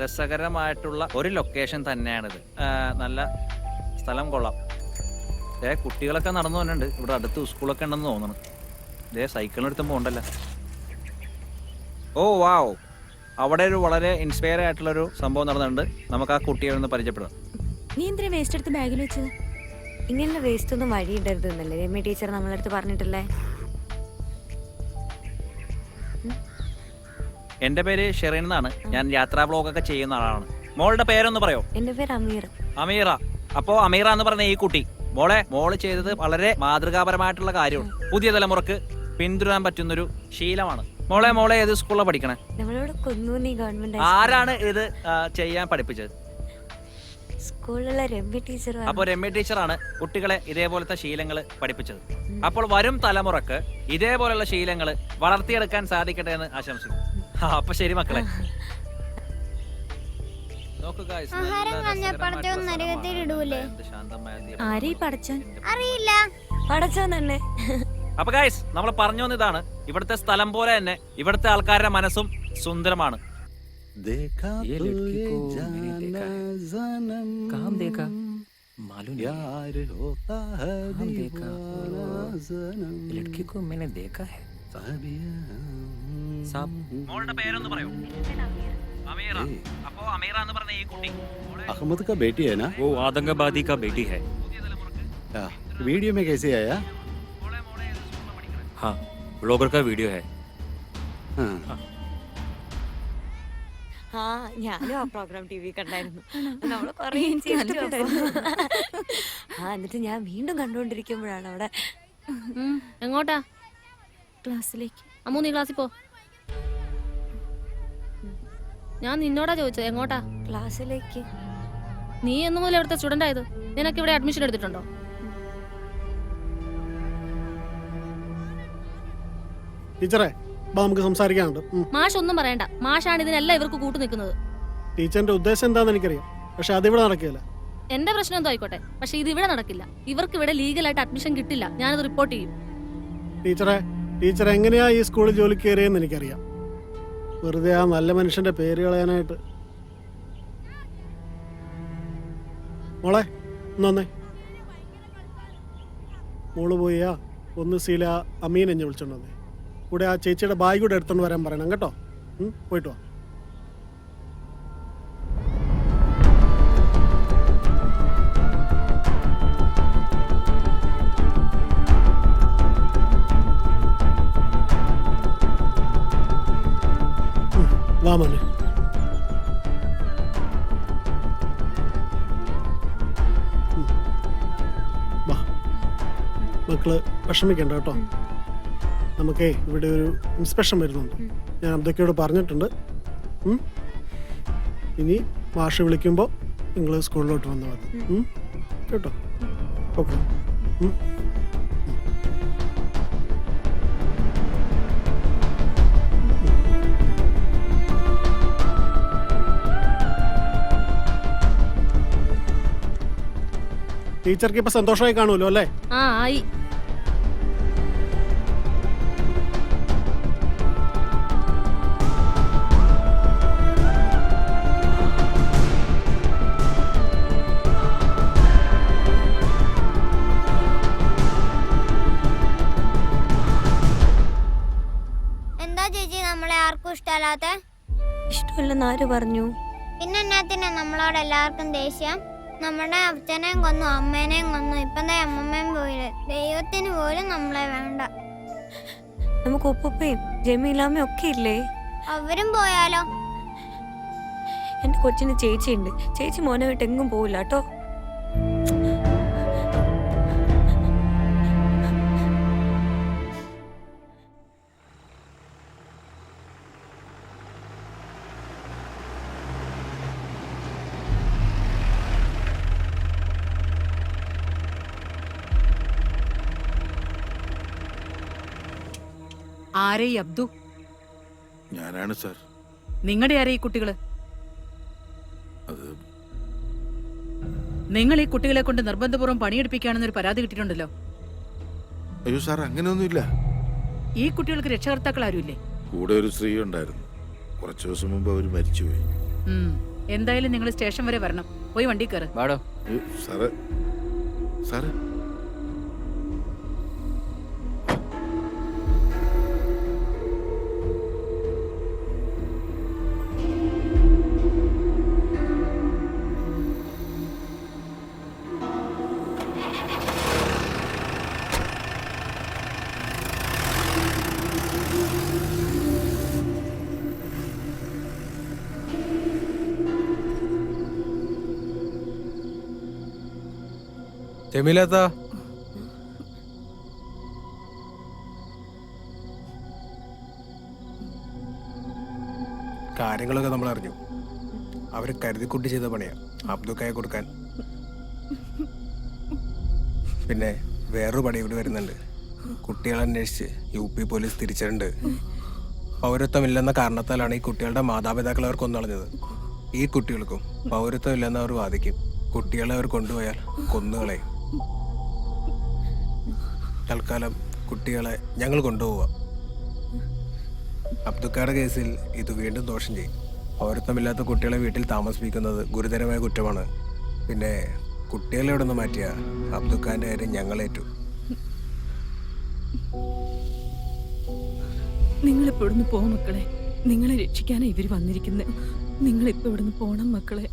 രസകരമായിട്ടുള്ള ഒരു ലൊക്കേഷൻ തന്നെയാണിത്. നല്ല സ്ഥലം കൊള്ളാം. കുട്ടികളൊക്കെ നടന്നു വന്നിട്ടുണ്ട്. ഇവിടെ അടുത്ത് സ്കൂളൊക്കെ ഉണ്ടെന്ന് തോന്നുന്നു. സൈക്കിളിനെടുത്തും പോകണ്ടല്ലോ. ഓ വാവ്, അവിടെ ഒരു വളരെ ഇൻസ്പയർ ആയിട്ടുള്ളൊരു സംഭവം നടന്നിട്ടുണ്ട്. നമുക്ക് ആ കുട്ടിയെ ഒന്ന് പരിചയപ്പെടാം. നീ എന്തിനാ വേസ്റ്റ് എടുത്ത് ബാഗിൽ വെച്ചത്? ഇങ്ങനെ വേസ്റ്റ് ഒന്നും വഴിയിടരുത് എന്നല്ലേ രമ്യ ടീച്ചർ നമ്മളടുത്ത് പറഞ്ഞിട്ടില്ലേ? എന്റെ പേര് ഷെറിൻ എന്നാണ്. ഞാൻ യാത്രാ ബ്ലോഗൊക്കെ ചെയ്യുന്ന ആളാണ്. മോളുടെ പേരൊന്ന് പറയോ? എന്റെ പേര് അമീർ. അമീറ. അപ്പോ അമീറ എന്ന് പറഞ്ഞ ഈ കുട്ടി മോള് ചെയ്തത് വളരെ മാതൃകാപരമായിട്ടുള്ള കാര്യമാണ്. പുതിയ തലമുറക്ക് പിന്തുടരാൻ പറ്റുന്നൊരു ശീലമാണ്. മോളെ ഏത് സ്കൂളിലാണ് പഠിക്കണേ? നമ്മളോട് കുന്നൂന്നി ഗവൺമെന്റ്. ആരാണ് ഇത് ചെയ്യാൻ പഠിപ്പിച്ചത്? സ്കൂളിലുള്ള രമ്യ ടീച്ചർ. അപ്പോൾ രമ്യ ടീച്ചറാണ് കുട്ടികളെ ഇതേപോലത്തെ ശീലങ്ങൾ പഠിപ്പിച്ചത്. അപ്പോൾ വരും തലമുറക്ക് ഇതേപോലുള്ള ശീലങ്ങൾ വളർത്തിയെടുക്കാൻ സാധിക്കട്ടെ എന്ന് ആശംസിക്കുന്നു. അപ്പൊ ശരി മക്കളെ. അറിയില്ല. പടച്ചോൻ തന്നെ. അപ്പൊ ഗൈസ്, നമ്മൾ പറഞ്ഞു വന്നതാണ്, ഇവിടുത്തെ സ്ഥലം പോലെ തന്നെ ഇവിടുത്തെ ആൾക്കാരുടെ മനസ്സും സുന്ദരമാണ്. മോളുടെ പേരൊന്ന് പറയോ? अमीरा। अपो अमीरा എന്ന് പറഞ്ഞ ഈ കുട്ടി अहमद का बेटी है ना? वो आतंकवादी का बेटी है। वीडियो में कैसे आया? हाँ, ब्लॉगर का वीडियो है। ഞാനും ആ പ്രോഗ്രാം ടി വി കണ്ടായിരുന്നു. എന്നിട്ട് ഞാൻ വീണ്ടും കണ്ടുകൊണ്ടിരിക്കുമ്പോഴാണ് അവിടെ. എങ്ങോട്ടാ? ക്ലാസ്സിലേക്ക്. അമ്മു നീ ക്ലാസ്സിൽ പോ. ഞാൻ നിന്നോടാ ചോദിച്ചത് എങ്ങോട്ടാ? ക്ലാസ്സിലേക്ക്. നീ എന്ന് മുതൽ ഇവിടുത്തെ സ്റ്റുഡന്റ് ആയത്? നിനക്ക് ഇവിടെ അഡ്മിഷൻ എടുത്തിട്ടുണ്ടോ? ടീച്ചറെ നമുക്ക് സംസാരിക്കാനുണ്ട്. മാഷ് ഒന്നും പറയണ്ട. മാഷാണ് ഇതിനെല്ലാം ഇവർക്ക് കൂട്ടു നിൽക്കുന്നത്. ടീച്ചറിന്റെ ഉദ്ദേശം എന്താന്ന് എനിക്കറിയാം, പക്ഷെ അതിവിടെ നടക്കില്ല. എന്റെ പ്രശ്നം എന്തോ ആയിക്കോട്ടെ, പക്ഷെ ഇത് ഇവിടെ നടക്കില്ല. ഇവർക്ക് ഇവിടെ ലീഗലായിട്ട് അഡ്മിഷൻ കിട്ടില്ല. ഞാനത് റിപ്പോർട്ട് ചെയ്യും. ടീച്ചർ എങ്ങനെയാ ഈ സ്കൂളിൽ ജോലിക്ക് കയറിയെന്ന് എനിക്കറിയാം. വെറുതെ ആ നല്ല മനുഷ്യന്റെ പേര് കളയാനായിട്ട്. മോളെ ഒന്നേ, മോള് പോയാ ഒന്ന് സീല അമീൻ എന്നെ വിളിച്ചോണ്ടേ. കൂടെ ആ ചേച്ചിയുടെ ബാഗ് കൂടെ എടുത്തോണ്ട് വരാൻ പറയണം കേട്ടോ. പോയിട്ട് വാ. വാ മോനെ. വാ മക്കള് വിഷമിക്കണ്ട കേട്ടോ. നമുക്കേ ഇവിടെ ഒരു ഇൻസ്പെക്ഷൻ വരുന്നുണ്ട്. ഞാൻ അബ്ദക്കയോട് പറഞ്ഞിട്ടുണ്ട്. ഇനി മാഷ് വിളിക്കുമ്പോൾ നിങ്ങൾ സ്കൂളിലോട്ട് വന്നാൽ മതി കേട്ടോ. ഓക്കെ. ടീച്ചർക്ക് ഇപ്പൊ സന്തോഷമായി കാണുമല്ലോ അല്ലേ? ആ ആയി. ഇഷ്ടമല്ലാത്ത? ഇഷ്ടമില്ലെന്ന് ആര് പറഞ്ഞു? പിന്നെ എന്നാത്തിനാ നമ്മളോട് എല്ലാവർക്കും ദേഷ്യം? നമ്മുടെ അച്ഛനെയും കൊന്നു, അമ്മേനെയും കൊന്നു, ഇപ്പം ദേ അമ്മമ്മയും പോയില്ലേ. ദൈവത്തിന് പോലും നമ്മളെ വേണ്ട. നമുക്ക് ഉപ്പുപ്പയും ജമീലാമ്മയും ഒക്കെ ഇല്ലേ? അവരും പോയാലോ? എന്റെ കൊച്ചിന് ചേച്ചിയുണ്ട്. ചേച്ചി മോനെ വിട്ട് എങ്ങും പോവില്ല കേട്ടോ. ആരേ ഈ അബ്ദു? ഞാനാണ് സാർ. നിങ്ങളുടെ ആരേ ഈ കുട്ടികള്? അത് നിങ്ങൾ ഈ കുട്ടികളെ കൊണ്ട് നിർബന്ധപൂർവ്വം പണിയെടുപ്പിക്കുകയാണെന്നൊരു പരാതി കിട്ടിയിട്ടുണ്ടല്ലോ. അയ്യോ സാർ, അങ്ങനെയൊന്നുമില്ല. ഈ കുട്ടികൾക്ക് രക്ഷകർത്താക്കൾ ആരുമില്ലേ? കൂടെ ഒരു സ്ത്രീ ഉണ്ടായിരുന്നു. കുറച്ചു ദിവസം മുമ്പ് അവർ മരിച്ചുപോയി. എന്തായാലും നിങ്ങൾ സ്റ്റേഷൻ വരെ വരണം. പോയി വണ്ടി കയറ്. വാടോ. അയ്യോ സാറ്, സാറ് ജമീലത്താ, കാര്യങ്ങളൊക്കെ നമ്മൾ അറിഞ്ഞു. അവര് കരുതിക്കുട്ടി ചെയ്ത പണിയാ അബ്ദുക്കായെ കൊടുക്കാൻ. പിന്നെ വേറൊരു പണി ഇവിടെ വരുന്നുണ്ട്. കുട്ടികളെ അന്വേഷിച്ച് UP പോലീസ് തിരിച്ചിട്ടുണ്ട്. പൗരത്വമില്ലെന്ന കാരണത്താലാണ് ഈ കുട്ടികളുടെ മാതാപിതാക്കൾ അവർ കൊന്നളഞ്ഞത്. ഈ കുട്ടികൾക്കും പൗരത്വം ഇല്ലെന്ന് അവർ വാദിക്കും. കുട്ടികളെ അവർ കൊണ്ടുപോയാൽ കൊന്നുകളയും. തൽക്കാലം കുട്ടികളെ ഞങ്ങൾ കൊണ്ടുപോവാം. അബ്ദുക്കായുടെ കേസിൽ ഇത് വീണ്ടും ദോഷം ചെയ്യും. പൗരത്വമില്ലാത്ത കുട്ടികളെ വീട്ടിൽ താമസിപ്പിക്കുന്നത് ഗുരുതരമായ കുറ്റമാണ്. പിന്നെ കുട്ടികളെ ഇവിടെ നിന്ന് മാറ്റിയ അബ്ദുക്കാന്റെ കാര്യം ഞങ്ങളേറ്റു. നിങ്ങളിപ്പോ ഇവിടുന്ന് പോ മക്കളെ. നിങ്ങളെ രക്ഷിക്കാനാ ഇവര് വന്നിരിക്കുന്നത്. നിങ്ങളിപ്പോ ഇവിടുന്ന് പോണം മക്കളെ.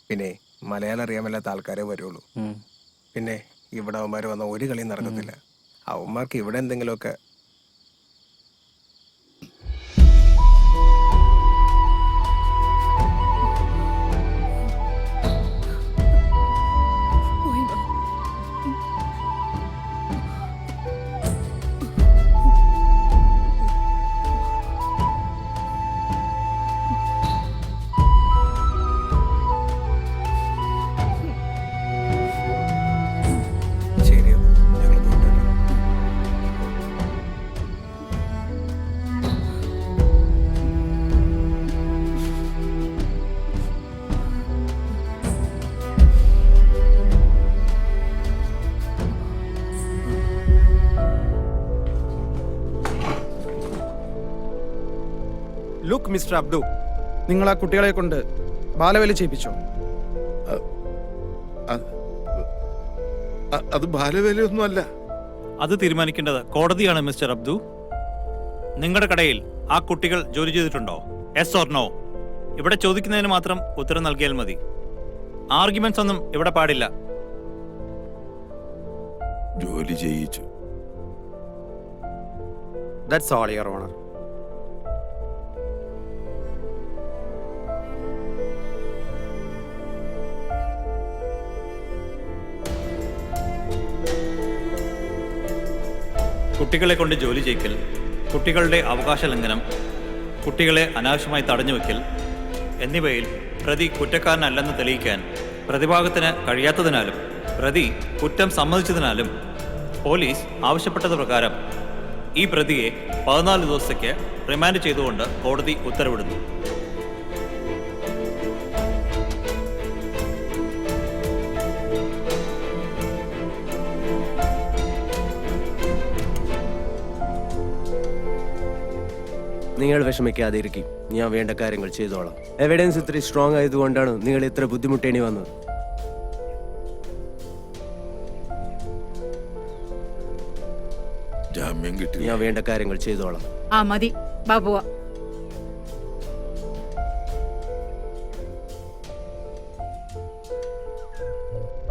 പിന്നെ മലയാളം അറിയാൻ മേലാത്ത ആൾക്കാരെ വരുള്ളൂ. പിന്നെ ഇവിടെ അവന്മാർ വന്ന ഒരു കളിയും നടക്കത്തില്ല. അവന്മാർക്ക് ഇവിടെ എന്തെങ്കിലുമൊക്കെ ലുക്ക് മിസ്റ്റർ അബ്ദു, നിങ്ങൾ ആ കുട്ടികളെ കൊണ്ട് ബാലവേല ചെയ്യിപ്പിച്ചോ? അത് ബാലവേലയൊന്നും അല്ല. അത് തീരുമാനിക്കേണ്ടത് കോടതിയാണ് മിസ്റ്റർ അബ്ദു. നിങ്ങളുടെ കടയിൽ ആ കുട്ടികൾ ജോലി ചെയ്തിട്ടുണ്ടോ? Yes or no? ഇവിടെ ചോദിക്കുന്നതിന് മാത്രം ഉത്തരം നൽകിയാൽ മതി. ആർഗ്യുമെന്റ്സ് ഒന്നും ഇവിടെ പാടില്ല. ജോലി ചെയ്യിച്ചു. That's all your honour. കുട്ടികളെ കൊണ്ട് ജോലി ചെയ്യിക്കൽ, കുട്ടികളുടെ അവകാശ ലംഘനം, കുട്ടികളെ അനാവശ്യമായി തടഞ്ഞുവെക്കൽ എന്നിവയിൽ പ്രതി കുറ്റക്കാരനല്ലെന്ന് തെളിയിക്കാൻ പ്രതിഭാഗത്തിന് കഴിയാത്തതിനാലും പ്രതി കുറ്റം സമ്മതിച്ചതിനാലും പോലീസ് ആവശ്യപ്പെട്ടത് പ്രകാരം ഈ പ്രതിയെ 14 ദിവസത്തേക്ക് റിമാൻഡ് ചെയ്തുകൊണ്ട് കോടതി ഉത്തരവിടുന്നു. നിങ്ങൾ വിഷമിക്കാതിരിക്കും, ഞാൻ വേണ്ട കാര്യങ്ങൾ ചെയ്തോളാം. എവിഡൻസ് ഇത്ര സ്ട്രോങ് ആയതുകൊണ്ടാണ് നിങ്ങൾ ഇത്ര ബുദ്ധിമുട്ടേണ്ടി വന്നത്. ജാമ്യം കിട്ടി. ഞാൻ വേണ്ട കാര്യങ്ങൾ ചെയ്തോളാം. ആ മതി ബാബുവ.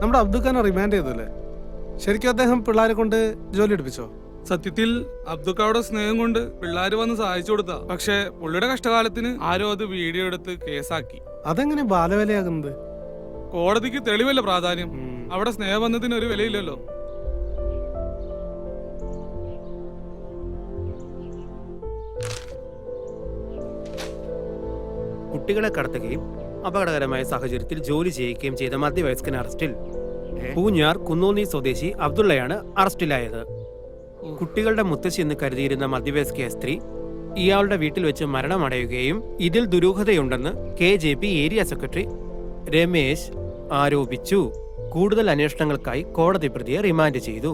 നമ്മുടെ അബ്ദുഖാനെ റിമാൻഡ് ചെയ്തല്ലേ? ശരിക്കും അദ്ദേഹം പിള്ളേരെ കൊണ്ട് ജോലി എടുപ്പിച്ചോ? സത്യത്തിൽ അബ്ദുക്കായുടെ സ്നേഹം കൊണ്ട് പിള്ളേര് വന്ന് സഹായിച്ചു കൊടുത്താ. പക്ഷെ പുള്ളിയുടെ കഷ്ടകാലത്തിന് ആരോ അത് വീഡിയോ എടുത്ത് കേസാക്കി. അതെങ്ങനെ ബാലവേലയാകുന്നത്? കോടതിക്ക് തെളിവല്ല പ്രാധാന്യം, അവിടെ സ്നേഹബന്ധത്തിന് ഒരു വിലയില്ലല്ലോ. കുട്ടികളെ കടത്തുകയും അപകടകരമായ സാഹചര്യത്തിൽ ജോലി ചെയ്യിക്കുകയും ചെയ്ത മധ്യവയസ്കൻ അറസ്റ്റിൽ. പൂഞ്ഞാർ കുന്നോന്നി സ്വദേശി അബ്ദുള്ളയാണ് അറസ്റ്റിലായത്. കുട്ടികളുടെ മുത്തശ്ശി എന്ന് കരുതിയിരുന്ന മധ്യവയസ്ക സ്ത്രീ ഇയാളുടെ വീട്ടിൽ വെച്ച് മരണമടയുകയും ഇതിൽ ദുരൂഹതയുണ്ടെന്ന് KJP ഏരിയ സെക്രട്ടറി രമേശ് ആരോപിച്ചു. കൂടുതൽ അന്വേഷണങ്ങൾക്കായി കോടതി പ്രതിയെ റിമാൻഡ് ചെയ്തു.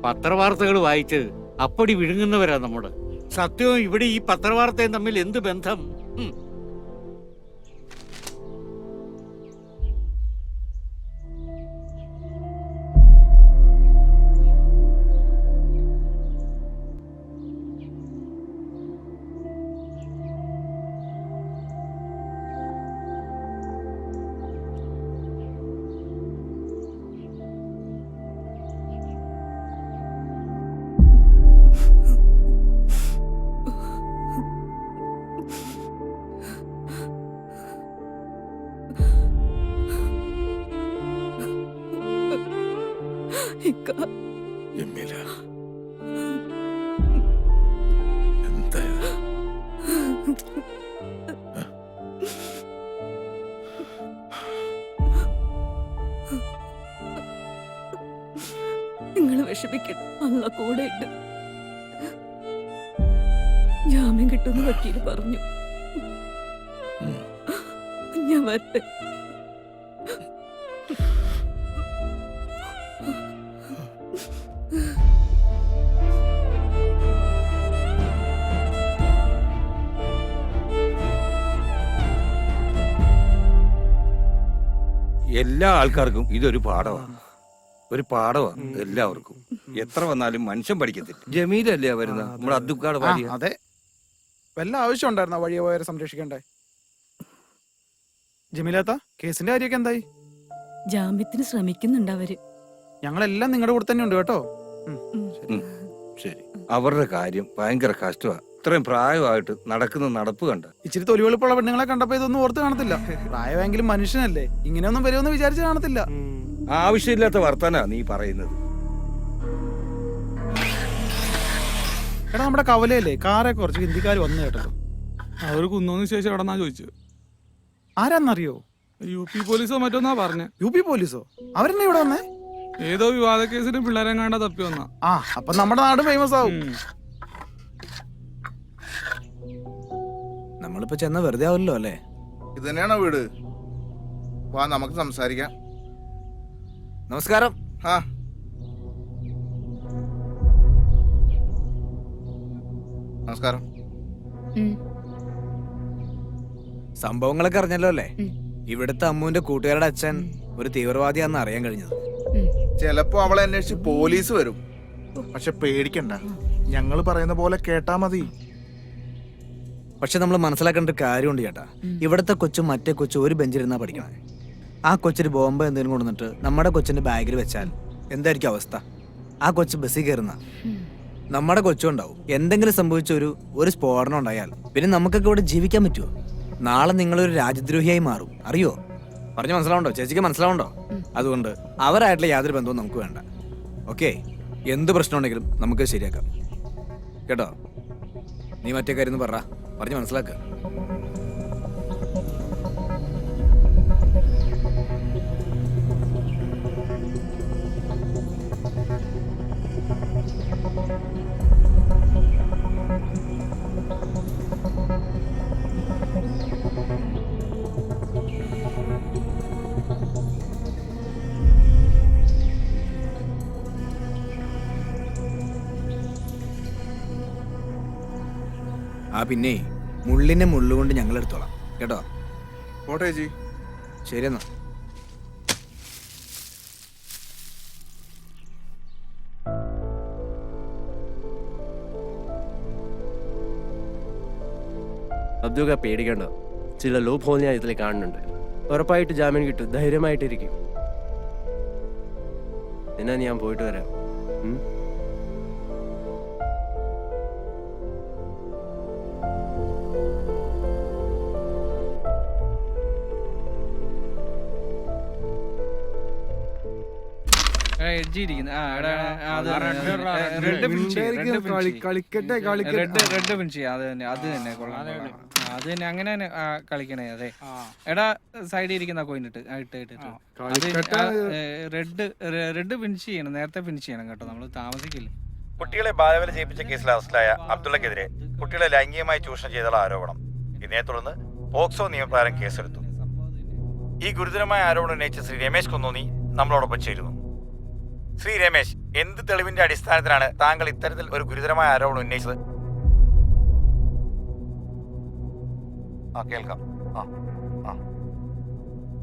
പത്രവാർത്തകൾ വായിച്ച് അപ്പടി വിഴുങ്ങുന്നവരാ നമ്മുടെ. സത്യവും ഇവിടെ ഈ പത്രവാർത്തയും തമ്മിൽ എന്ത് ബന്ധം? ജമീല, എന്താ ഇത്? നിങ്ങൾ വിഷമിക്കണം, അള്ള കൂടെ ഉണ്ട്. ജാമ്യം കിട്ടുമെന്ന് വക്കീല് പറഞ്ഞു. ഞാൻ വരട്ടെ. എല്ലാ ആൾക്കാർക്കും ഇതൊരു പാഠമാണ്, ഒരു പാഠമാണ് എല്ലാവർക്കും. എത്ര വന്നാലും മനുഷ്യൻ പഠിക്കത്തില്ല. ജമീലല്ലേ വരുന്ന നമ്മുടെ അബ്ദുക്കാട് ഭാര്യ. അതെ, വല്ല ആവശ്യം ഉണ്ടായിരുന്ന വഴിയെ പോയവരെ സംരക്ഷിക്കണ്ടേ? ജമീലാത്ത, കേസിന്റെ കാര്യമൊക്കെ എന്തായി? ജാമ്യത്തിന് ശ്രമിക്കുന്നുണ്ട് അവര്. ഞങ്ങളെല്ലാം നിങ്ങളുടെ കൂടെ തന്നെ ഉണ്ട് കേട്ടോ. ശരി, അവരുടെ കാര്യം ഭയങ്കര കഷ്ടമാണ്. ഇത്രയും പ്രായമായിട്ട് നടക്കുന്ന നടപ്പ് കണ്ട. ഇച്ചിരി തൊലിവെളുപ്പുള്ള പെണ്ണുങ്ങളെ കണ്ടപ്പോ ഇതൊന്നും ഓർത്ത് കാണത്തില്ല. പ്രായമെങ്കിലും മനുഷ്യനല്ലേ, ഇങ്ങനെയൊന്നും വരുമെന്ന് വിചാരിച്ച് കാണത്തില്ല. ആവശ്യമില്ലാത്ത വർത്താനാ നീ പറയുന്നത്. എടാ, നമ്മുടെ കവലയല്ലേ കാറെ കുറച്ച് ഹിന്ദിക്കാർ വന്നു കേട്ടല്ലോ. അവർ കുന്നോന്ന് ശേഷം എവിടെന്നാ ചോദിച്ചത്. ആരാന്നറിയോ? UP പോലീസോ മറ്റോന്നാ പറഞ്ഞേ. UP പോലീസോ? അവരെന്നെ ഇവിടെ വന്നേ? ഏതോ വിവാദ കേസിന് പിള്ളേരെങ്ങാണ്ട തപ്പി വന്ന. അപ്പൊ നമ്മുടെ നാട് ഫേമസ് ആവും. നമ്മളിപ്പോ ചെന്ന വെറുതെ ആവില്ലല്ലോ അല്ലേ? ഇത് തന്നെയാണോ വീട്? വാ, നമുക്ക് സംസാരിക്കാം. നമസ്കാരം. ആ, നമസ്കാരം. സംഭവങ്ങളൊക്കെ അറിഞ്ഞല്ലോ അല്ലേ? ഇവിടുത്തെ അമ്മുവിന്റെ കൂട്ടുകാരുടെ അച്ഛൻ ഒരു തീവ്രവാദിയാണെന്ന് അറിയാൻ കഴിഞ്ഞത്. ചിലപ്പോ അവളെ അന്വേഷിച്ച് പോലീസ് വരും. പക്ഷെ പേടിക്കണ്ട, ഞങ്ങൾ പറയുന്ന പോലെ കേട്ടാ മതി. പക്ഷെ നമ്മൾ മനസ്സിലാക്കേണ്ട ഒരു കാര്യമുണ്ട് ചേട്ടാ. ഇവിടുത്തെ കൊച്ചും മറ്റേ കൊച്ചും ഒരു ബെഞ്ചിലിരുന്നാ പഠിക്കണേ. ആ കൊച്ചിന് ബോംബ് എന്തെങ്കിലും കൊണ്ടുവന്നിട്ട് നമ്മുടെ കൊച്ചിന്റെ ബാഗിൽ വെച്ചാൽ എന്തായിരിക്കും അവസ്ഥ? ആ കൊച്ചു ബസ്സിൽ കയറുന്ന നമ്മുടെ കൊച്ചും ഉണ്ടാവും. എന്തെങ്കിലും സംഭവിച്ച ഒരു സ്ഫോടനം ഉണ്ടായാൽ പിന്നെ നമുക്കൊക്കെ ഇവിടെ ജീവിക്കാൻ പറ്റുമോ? നാളെ നിങ്ങളൊരു രാജ്യദ്രോഹിയായി മാറും, അറിയോ? പറഞ്ഞ് മനസ്സിലാവുണ്ടോ? ചേച്ചിക്ക് മനസ്സിലാവുണ്ടോ? അതുകൊണ്ട് അവരായിട്ടുള്ള യാതൊരു ബന്ധവും നമുക്ക് വേണ്ട. ഓക്കെ, എന്ത് പ്രശ്നം ഉണ്ടെങ്കിലും നമുക്ക് ശരിയാക്കാം കേട്ടോ. നീ മറ്റേ കാര്യം പറഞ്ഞ് മനസ്സിലാക്കുക. പിന്നെ മുള്ളിനെ മുള്ളുകൊണ്ട് ഞങ്ങൾ എടുത്തോളാം കേട്ടോ. പോട്ടെ ചേച്ചി. ശരി എന്നാ. അബ്ദുക പേടിക്കണ്ട, ചില ലൂപ്പ് ഹോൾ ഞാൻ ഇതിൽ കാണുന്നുണ്ട്. ഉറപ്പായിട്ട് ജാമ്യം കിട്ടും, ധൈര്യമായിട്ടിരിക്കും. എന്നാ ഞാൻ പോയിട്ട് വരാം. കളിക്കട്ടെ റെഡ് ഫിനിഷ് ചെയ്യാം. അത് തന്നെ കൊള്ളാം. അത് തന്നെ അങ്ങനെ തന്നെ കളിക്കണേ. അതെ എടാ, സൈഡിൽ ഇരിക്കുന്ന കോയിൻ ഇട്ട് റെഡ് ഫിനിഷ് ചെയ്യണം, നേരത്തെ ഫിനിഷ് ചെയ്യണം കേട്ടോ, നമ്മൾ താമസിക്കില്ല. കുട്ടികളെ ബാലവേല ചെയ്യിപ്പിച്ച കേസിൽ അറസ്റ്റിലായ അബ്ദുള്ളക്കെതിരെ കുട്ടികളെ ലൈംഗികമായി ചൂഷണം ചെയ്തുള്ള ആരോപണം. ഇതിനെ തുടർന്ന് പോക്സോ നിയമപ്രകാരം കേസെടുത്തു. ഈ ഗുരുതരമായ ആരോപണം ഉന്നയിച്ച ശ്രീ രമേശ് കുന്നോന്നി നമ്മളോടൊപ്പം ചേരുന്നു. ശ്രീ രമേശ്, എന്ത് തെളിവിന്റെ അടിസ്ഥാനത്തിലാണ് താങ്കൾ ഇത്തരത്തിൽ ഒരു ഗുരുതരമായ ആരോപണം ഉന്നയിച്ചത്? കേൾക്കാം.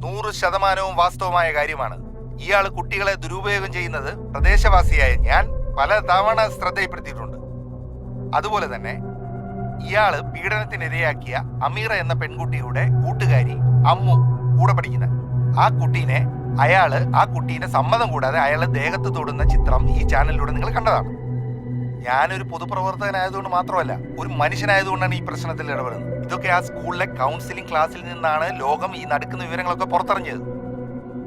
100% വാസ്തവമായ കാര്യമാണ്. ഇയാൾ കുട്ടികളെ ദുരുപയോഗം ചെയ്യുന്നത് പ്രദേശവാസിയായ ഞാൻ പല തവണ ശ്രദ്ധയിൽപ്പെടുത്തിയിട്ടുണ്ട്. അതുപോലെ തന്നെ ഇയാള് പീഡനത്തിനിരയാക്കിയ അമീറ എന്ന പെൺകുട്ടിയുടെ കൂട്ടുകാരി അമ്മു കൂടെ പഠിക്കുന്ന ആ കുട്ടീനെ സമ്മതം കൂടാതെ അയാളെ ദേഹത്ത് തൊടുന്ന ചിത്രം ഈ ചാനലിലൂടെ നിങ്ങൾ കണ്ടതാണ്. ഞാനൊരു പൊതുപ്രവർത്തകനായതുകൊണ്ട് മാത്രമല്ല, ഒരു മനുഷ്യനായതുകൊണ്ടാണ് ഈ പ്രശ്നത്തിൽ ഇടപെടുന്നത്. ഇതൊക്കെ ആ സ്കൂളിലെ കൗൺസിലിംഗ് ക്ലാസ്സിൽ നിന്നാണ് ലോകം ഈ നടക്കുന്ന വിവരങ്ങളൊക്കെ പുറത്തറിഞ്ഞത്.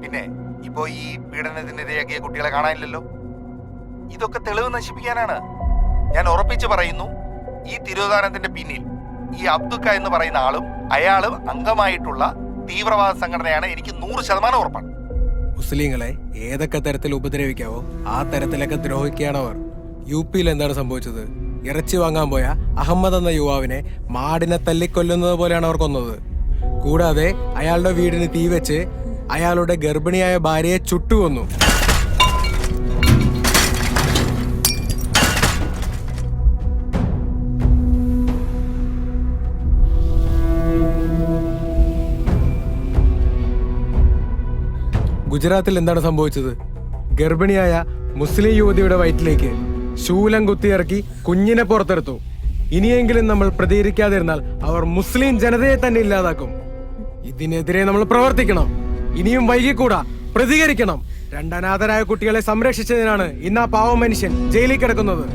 പിന്നെ ഇപ്പോ ഈ പീഡനത്തിനിരയാക്കിയ കുട്ടികളെ കാണാനില്ലല്ലോ. ഇതൊക്കെ തെളിവ് നശിപ്പിക്കാനാണ്. ഞാൻ ഉറപ്പിച്ചു പറയുന്നു, ഈ തിരോധാനത്തിന്റെ പിന്നിൽ ഈ അബ്ദുക്ക എന്ന് പറയുന്ന ആളും അയാളും അംഗമായിട്ടുള്ള തീവ്രവാദ സംഘടനയാണ്. എനിക്ക് 100% ഉറപ്പാണ്. മുസ്ലിങ്ങളെ ഏതൊക്കെ തരത്തിൽ ഉപദ്രവിക്കാവോ ആ തരത്തിലൊക്കെ ദ്രോഹിക്കുകയാണ് അവർ. UP-യിൽ എന്താണ് സംഭവിച്ചത്? ഇറച്ചി വാങ്ങാൻ പോയ അഹമ്മദ് എന്ന യുവാവിനെ മാടിനെ തല്ലിക്കൊല്ലുന്നത് പോലെയാണ് അവർ കൊന്നത്. കൂടാതെ അയാളുടെ വീടിന് തീ വെച്ച് അയാളുടെ ഗർഭിണിയായ ഭാര്യയെ ചുട്ടുകൊന്നു. ഗുജറാത്തിൽ എന്താണ് സംഭവിച്ചത്? ഗർഭിണിയായ മുസ്ലിം യുവതിയുടെ വയറ്റിലേക്ക് ശൂലം കുത്തിയിറക്കി കുഞ്ഞിനെ പുറത്തെടുത്തു. ഇനിയെങ്കിലും നമ്മൾ പ്രതികരിക്കാതിരുന്നാൽ അവർ മുസ്ലിം ജനതയെ തന്നെ ഇല്ലാതാക്കും. ഇതിനെതിരെ നമ്മൾ പ്രവർത്തിക്കണം. ഇനിയും വൈകിക്കൂടാ, പ്രതികരിക്കണം. 2 അനാഥരായ കുട്ടികളെ സംരക്ഷിച്ചതിനാണ് ഇന്ന് ആ പാവ മനുഷ്യൻ ജയിലിൽ കിടക്കുന്നത്.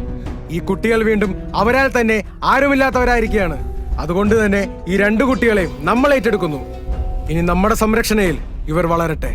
ഈ കുട്ടികൾ വീണ്ടും അവരാൽ തന്നെ ആരുമില്ലാത്തവരായിരിക്കുകയാണ്. അതുകൊണ്ട് തന്നെ ഈ 2 കുട്ടികളെയും നമ്മൾ ഏറ്റെടുക്കുന്നു. ഇനി നമ്മുടെ സംരക്ഷണയിൽ ഇവർ വളരട്ടെ.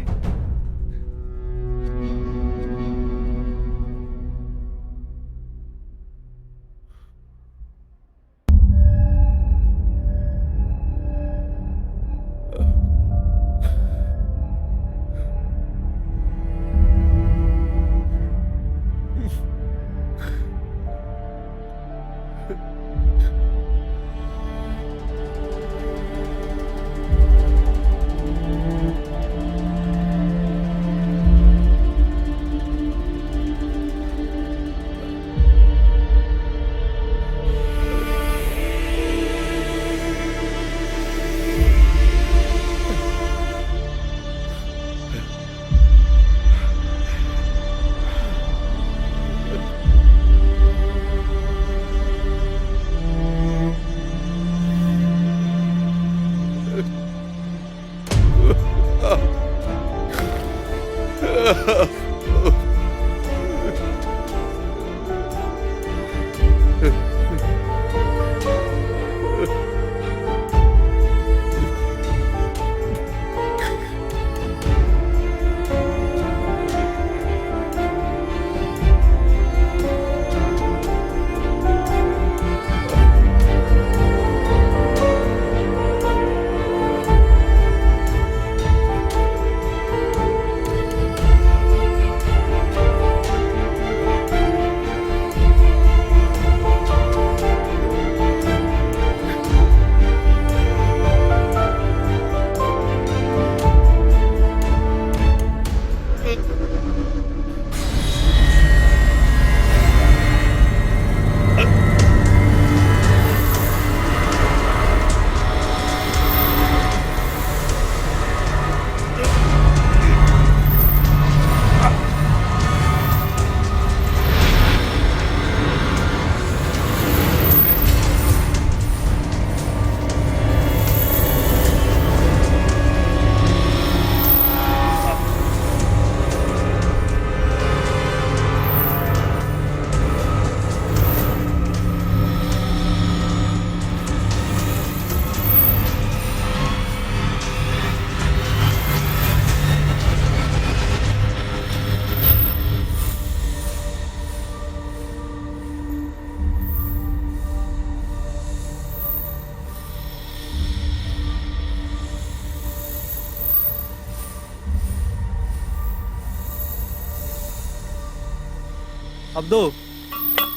അബ്ദു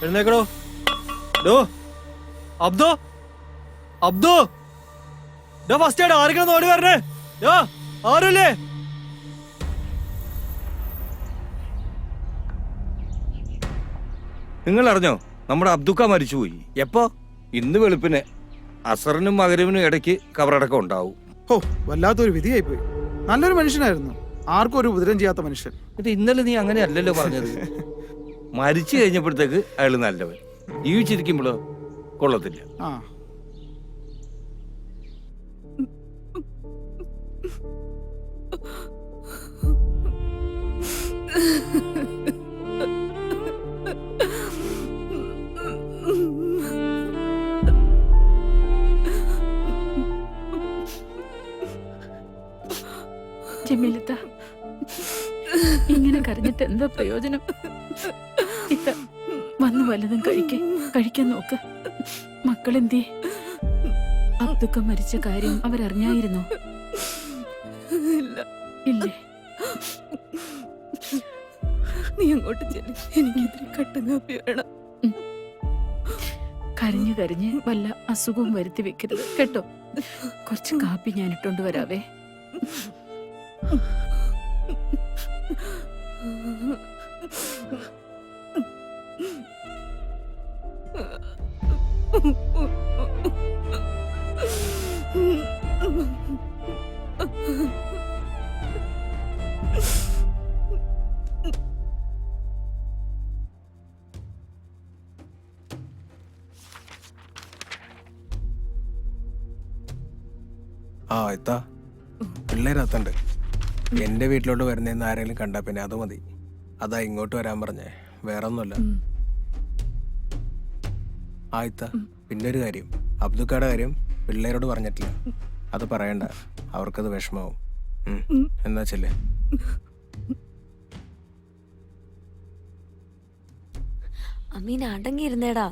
എഴുന്നേക്കടോ. ഡോ അബ്ദു അബ്ദു ഡോ ഫസ്റ്റ് ആയിട്ട് ആരെങ്കിലും ഓടി വരണേ. ഡോ ആരുല്ലേ? നിങ്ങൾ അറിഞ്ഞോ നമ്മുടെ അബ്ദുക്ക മരിച്ചുപോയി? എപ്പോ? ഇന്ന് വെളുപ്പിന് അസറിനും മകരിവിനും ഇടയ്ക്ക് കബറടക്കം ഉണ്ടാവും. ഓ വല്ലാത്തൊരു വിധിയായി പോയി. നല്ലൊരു മനുഷ്യനായിരുന്നു, ആർക്കും ഒരു ഉപദ്രവം ചെയ്യാത്ത മനുഷ്യൻ. എന്നിട്ട് ഇന്നലെ നീ അങ്ങനെ അല്ലല്ലോ പറഞ്ഞത്. മരിച്ചു കഴിഞ്ഞപ്പോഴത്തേക്ക് അയാൾ നല്ലവൻ, ജീവിച്ചിരിക്കുമ്പോഴോ കൊള്ളത്തില്ല. ആ ജമീലത്ത, ഇങ്ങനെ കരഞ്ഞിട്ട് എന്താ പ്രയോജനം? ഇത്ത വന്ന് വല്ലതും കഴിക്കാൻ നോക്ക്. മക്കളെന്തേ? അബ്ദുക്ക മരിച്ച കാര്യം അവരറിഞ്ഞായിരുന്നോ? ഇല്ലേ? നീ അങ്ങോട്ട് ചെല്ലി, എനിക്കിതിരി കട്ടൻ കാപ്പി വേണം. കരഞ്ഞു കരഞ്ഞ് വല്ല അസുഖവും വരുത്തി വെക്കരുത് കേട്ടോ. കുറച്ച് കാപ്പി ഞാൻ ഇട്ടോണ്ട് വരാവേ. ആ എത്താ പിള്ളേരത്തുണ്ട്. എന്റെ വീട്ടിലോട്ട് വരുന്നതെന്ന് ആരെങ്കിലും കണ്ടാ പിന്നെ അത് മതി. അതാ ഇങ്ങോട്ട് വരാൻ പറഞ്ഞേ, വേറെ ഒന്നുമല്ല. ആയിത്ത പിന്നെ ഒരു കാര്യം, അബ്ദുക്കയുടെ കാര്യം പിള്ളേരോട് പറഞ്ഞിട്ടില്ല. അത് പറയണ്ട, അവർക്കത് വിഷമാവും. എന്നാ ചെല്ലേ. അമീൻ അടങ്ങിയിരുന്നേടാ.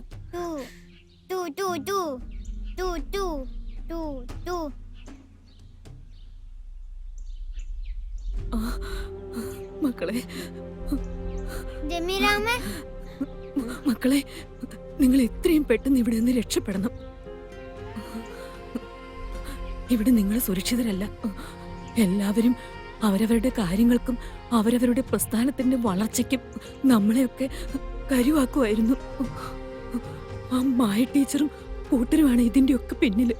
മക്കളെ ജമീലാമ്മേ, മക്കളെ നിങ്ങൾ എത്രയും പെട്ടെന്ന് ഇവിടെ നിന്ന് രക്ഷപ്പെടണം. ഇവിടെ നിങ്ങൾ സുരക്ഷിതരല്ല. എല്ലാവരും അവരവരുടെ കാര്യങ്ങൾക്കും അവരവരുടെ പ്രസ്ഥാനത്തിന്റെ വളർച്ചയ്ക്കും നമ്മളെയൊക്കെ കരുവാക്കുമായിരുന്നു. ആ മായ ടീച്ചറും കൂട്ടരുമാണ് ഇതിന്റെ ഒക്കെ പിന്നില്.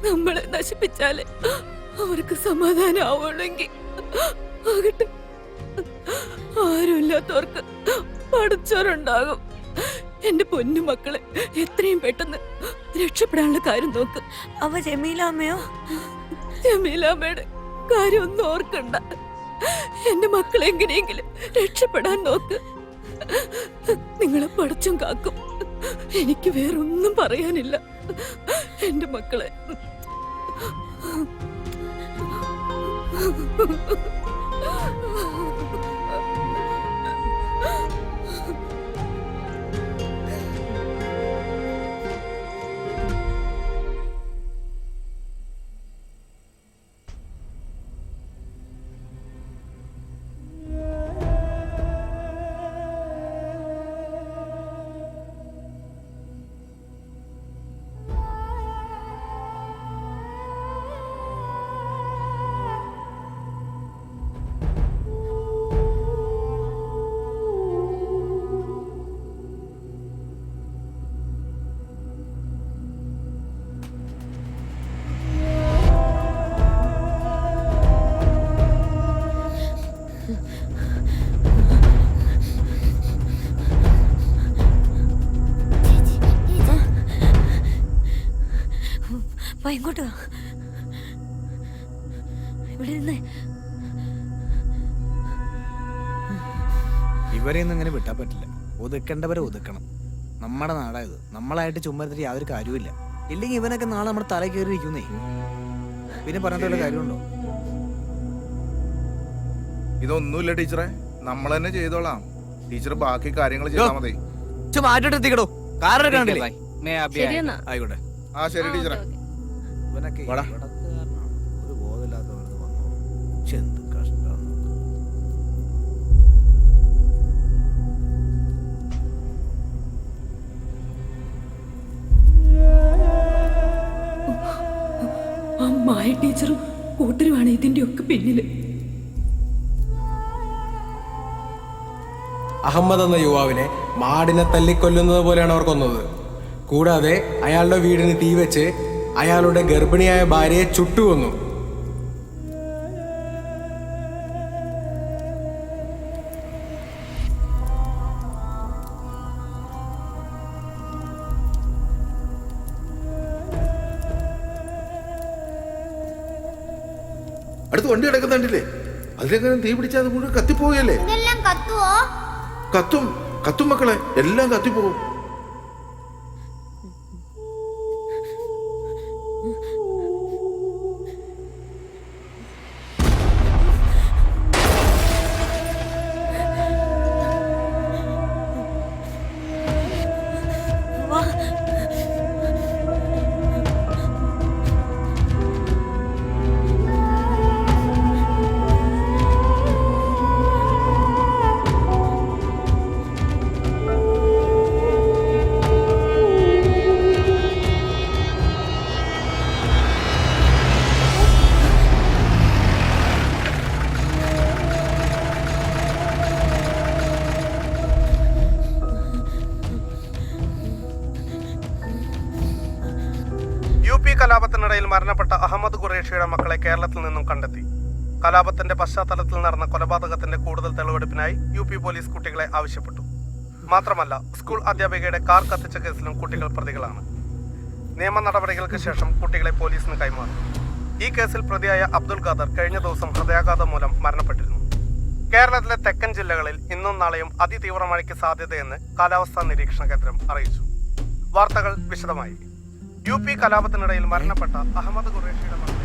നമ്മളെ നശിപ്പിച്ചാലേ അവർക്ക് സമാധാനം ആവുള്ളെങ്കിൽ ആകട്ടെ. ആരുമില്ലാത്തവർക്ക് പഠിച്ചവരുണ്ടാകും. എന്റെ പൊന്നു മക്കളെ എത്രയും പെട്ടെന്ന് രക്ഷപ്പെടാനുള്ള കാര്യം നോക്ക്. അവ ജമീലാമ്മയോ? ജമീലാമ്മയുടെ കാര്യം ഒന്നും ഓർക്കണ്ട. എന്റെ മക്കളെ എങ്ങനെയെങ്കിലും രക്ഷപ്പെടാൻ നോക്ക്. നിങ്ങളെ പഠിച്ചും കാക്കും. എനിക്ക് വേറൊന്നും പറയാനില്ല. എന്റെ മക്കളെ ഇങ്ങോട്ട് വാ. ഇവിടെ നിന്ന് ഇവരെയൊന്നും ഇങ്ങനെ വിട്ടാ പറ്റില്ല. ഒതുക്കേണ്ടവരെ ഒതുക്കണം. നമ്മുടെ നാടായത്. നമ്മളായിട്ട് ചുമ്മാ യാതൊരു കാര്യമില്ല. ഇല്ലെങ്കിൽ ഇവനൊക്കെ നാളെ നമ്മുടെ തല കയറിയിരിക്കുന്നേ. പിന്നെ പറഞ്ഞിട്ടുള്ള കാര്യമുണ്ടോ? ഇതൊന്നുമില്ല ടീച്ചറെ, നമ്മൾ തന്നെ ചെയ്തോളാം. ടീച്ചർ ബാക്കി കാര്യങ്ങൾ ചെയ്താൽ മതി. മാറ്റിട്ട് എത്തിക്കടോ. കാരണം കണ്ടില്ലേ? ശരിയെന്നാ. ആയിക്കോട്ടെ. ആ ശരി ടീച്ചറെ. ഇവനൊക്കെ വാടാ. ഒരു ബോധമില്ലാത്തവർക്ക് വന്നോ. എന്ത് കഷ്ടം. ആ മായ ടീച്ചറും കൂട്ടരുമാണ് ഇതിന്റെ ഒക്കെ പിന്നില്. അഹമ്മദ് എന്ന യുവാവിനെ മാടിനെ തല്ലിക്കൊല്ലുന്നത് പോലെയാണ് അവർ കൊന്നത്. കൂടാതെ അയാളുടെ വീടിന് തീവെച്ച് അയാളുടെ ഗർഭിണിയായ ഭാര്യയെ ചുട്ടുകൊന്നു. അടുത്ത് വണ്ടി കിടക്കുന്നുണ്ടില്ലേ, അതിലെങ്ങനെ തീ പിടിച്ചാൽ അത് മുഴുവൻ കത്തിപ്പോവുകയല്ലേ? ഇതെല്ലാം കത്തുവോ? കത്തും കത്തും മക്കളെ, എല്ലാം കത്തിപ്പോവും. UP കലാപത്തിനിടയിൽ മരണപ്പെട്ട അഹമ്മദ് ഖുറേഷിയുടെ മക്കളെ കേരളത്തിൽ നിന്നും കണ്ടെത്തി. കലാപത്തിന്റെ പശ്ചാത്തലത്തിൽ നടന്ന കൊലപാതകത്തിന്റെ കൂടുതൽ തെളിവെടുപ്പിനായി UP പോലീസ് കുട്ടികളെ ആവശ്യപ്പെട്ടു. മാത്രമല്ല, സ്കൂൾ അധ്യാപികയുടെ കാർ കത്തിച്ച കേസിലും കുട്ടികൾ പ്രതികളാണ്. നിയമ നടപടികൾക്ക് ശേഷം കുട്ടികളെ പോലീസിന് കൈമാറി. ഈ കേസിൽ പ്രതിയായ അബ്ദുൽ ഖാദർ കഴിഞ്ഞ ദിവസം ഹൃദയാഘാതം മൂലം മരണപ്പെട്ടിരുന്നു. കേരളത്തിലെ തെക്കൻ ജില്ലകളിൽ ഇന്നും നാളെയും അതിതീവ്ര മഴയ്ക്ക് സാധ്യതയെന്ന് കാലാവസ്ഥാ നിരീക്ഷണ കേന്ദ്രം അറിയിച്ചു. വാർത്തകൾ വിശദമായി. UP കലാപത്തിനിടയിൽ മരണപ്പെട്ട അഹമ്മദ് ഖുറേഷിയുടെ മക്കളെ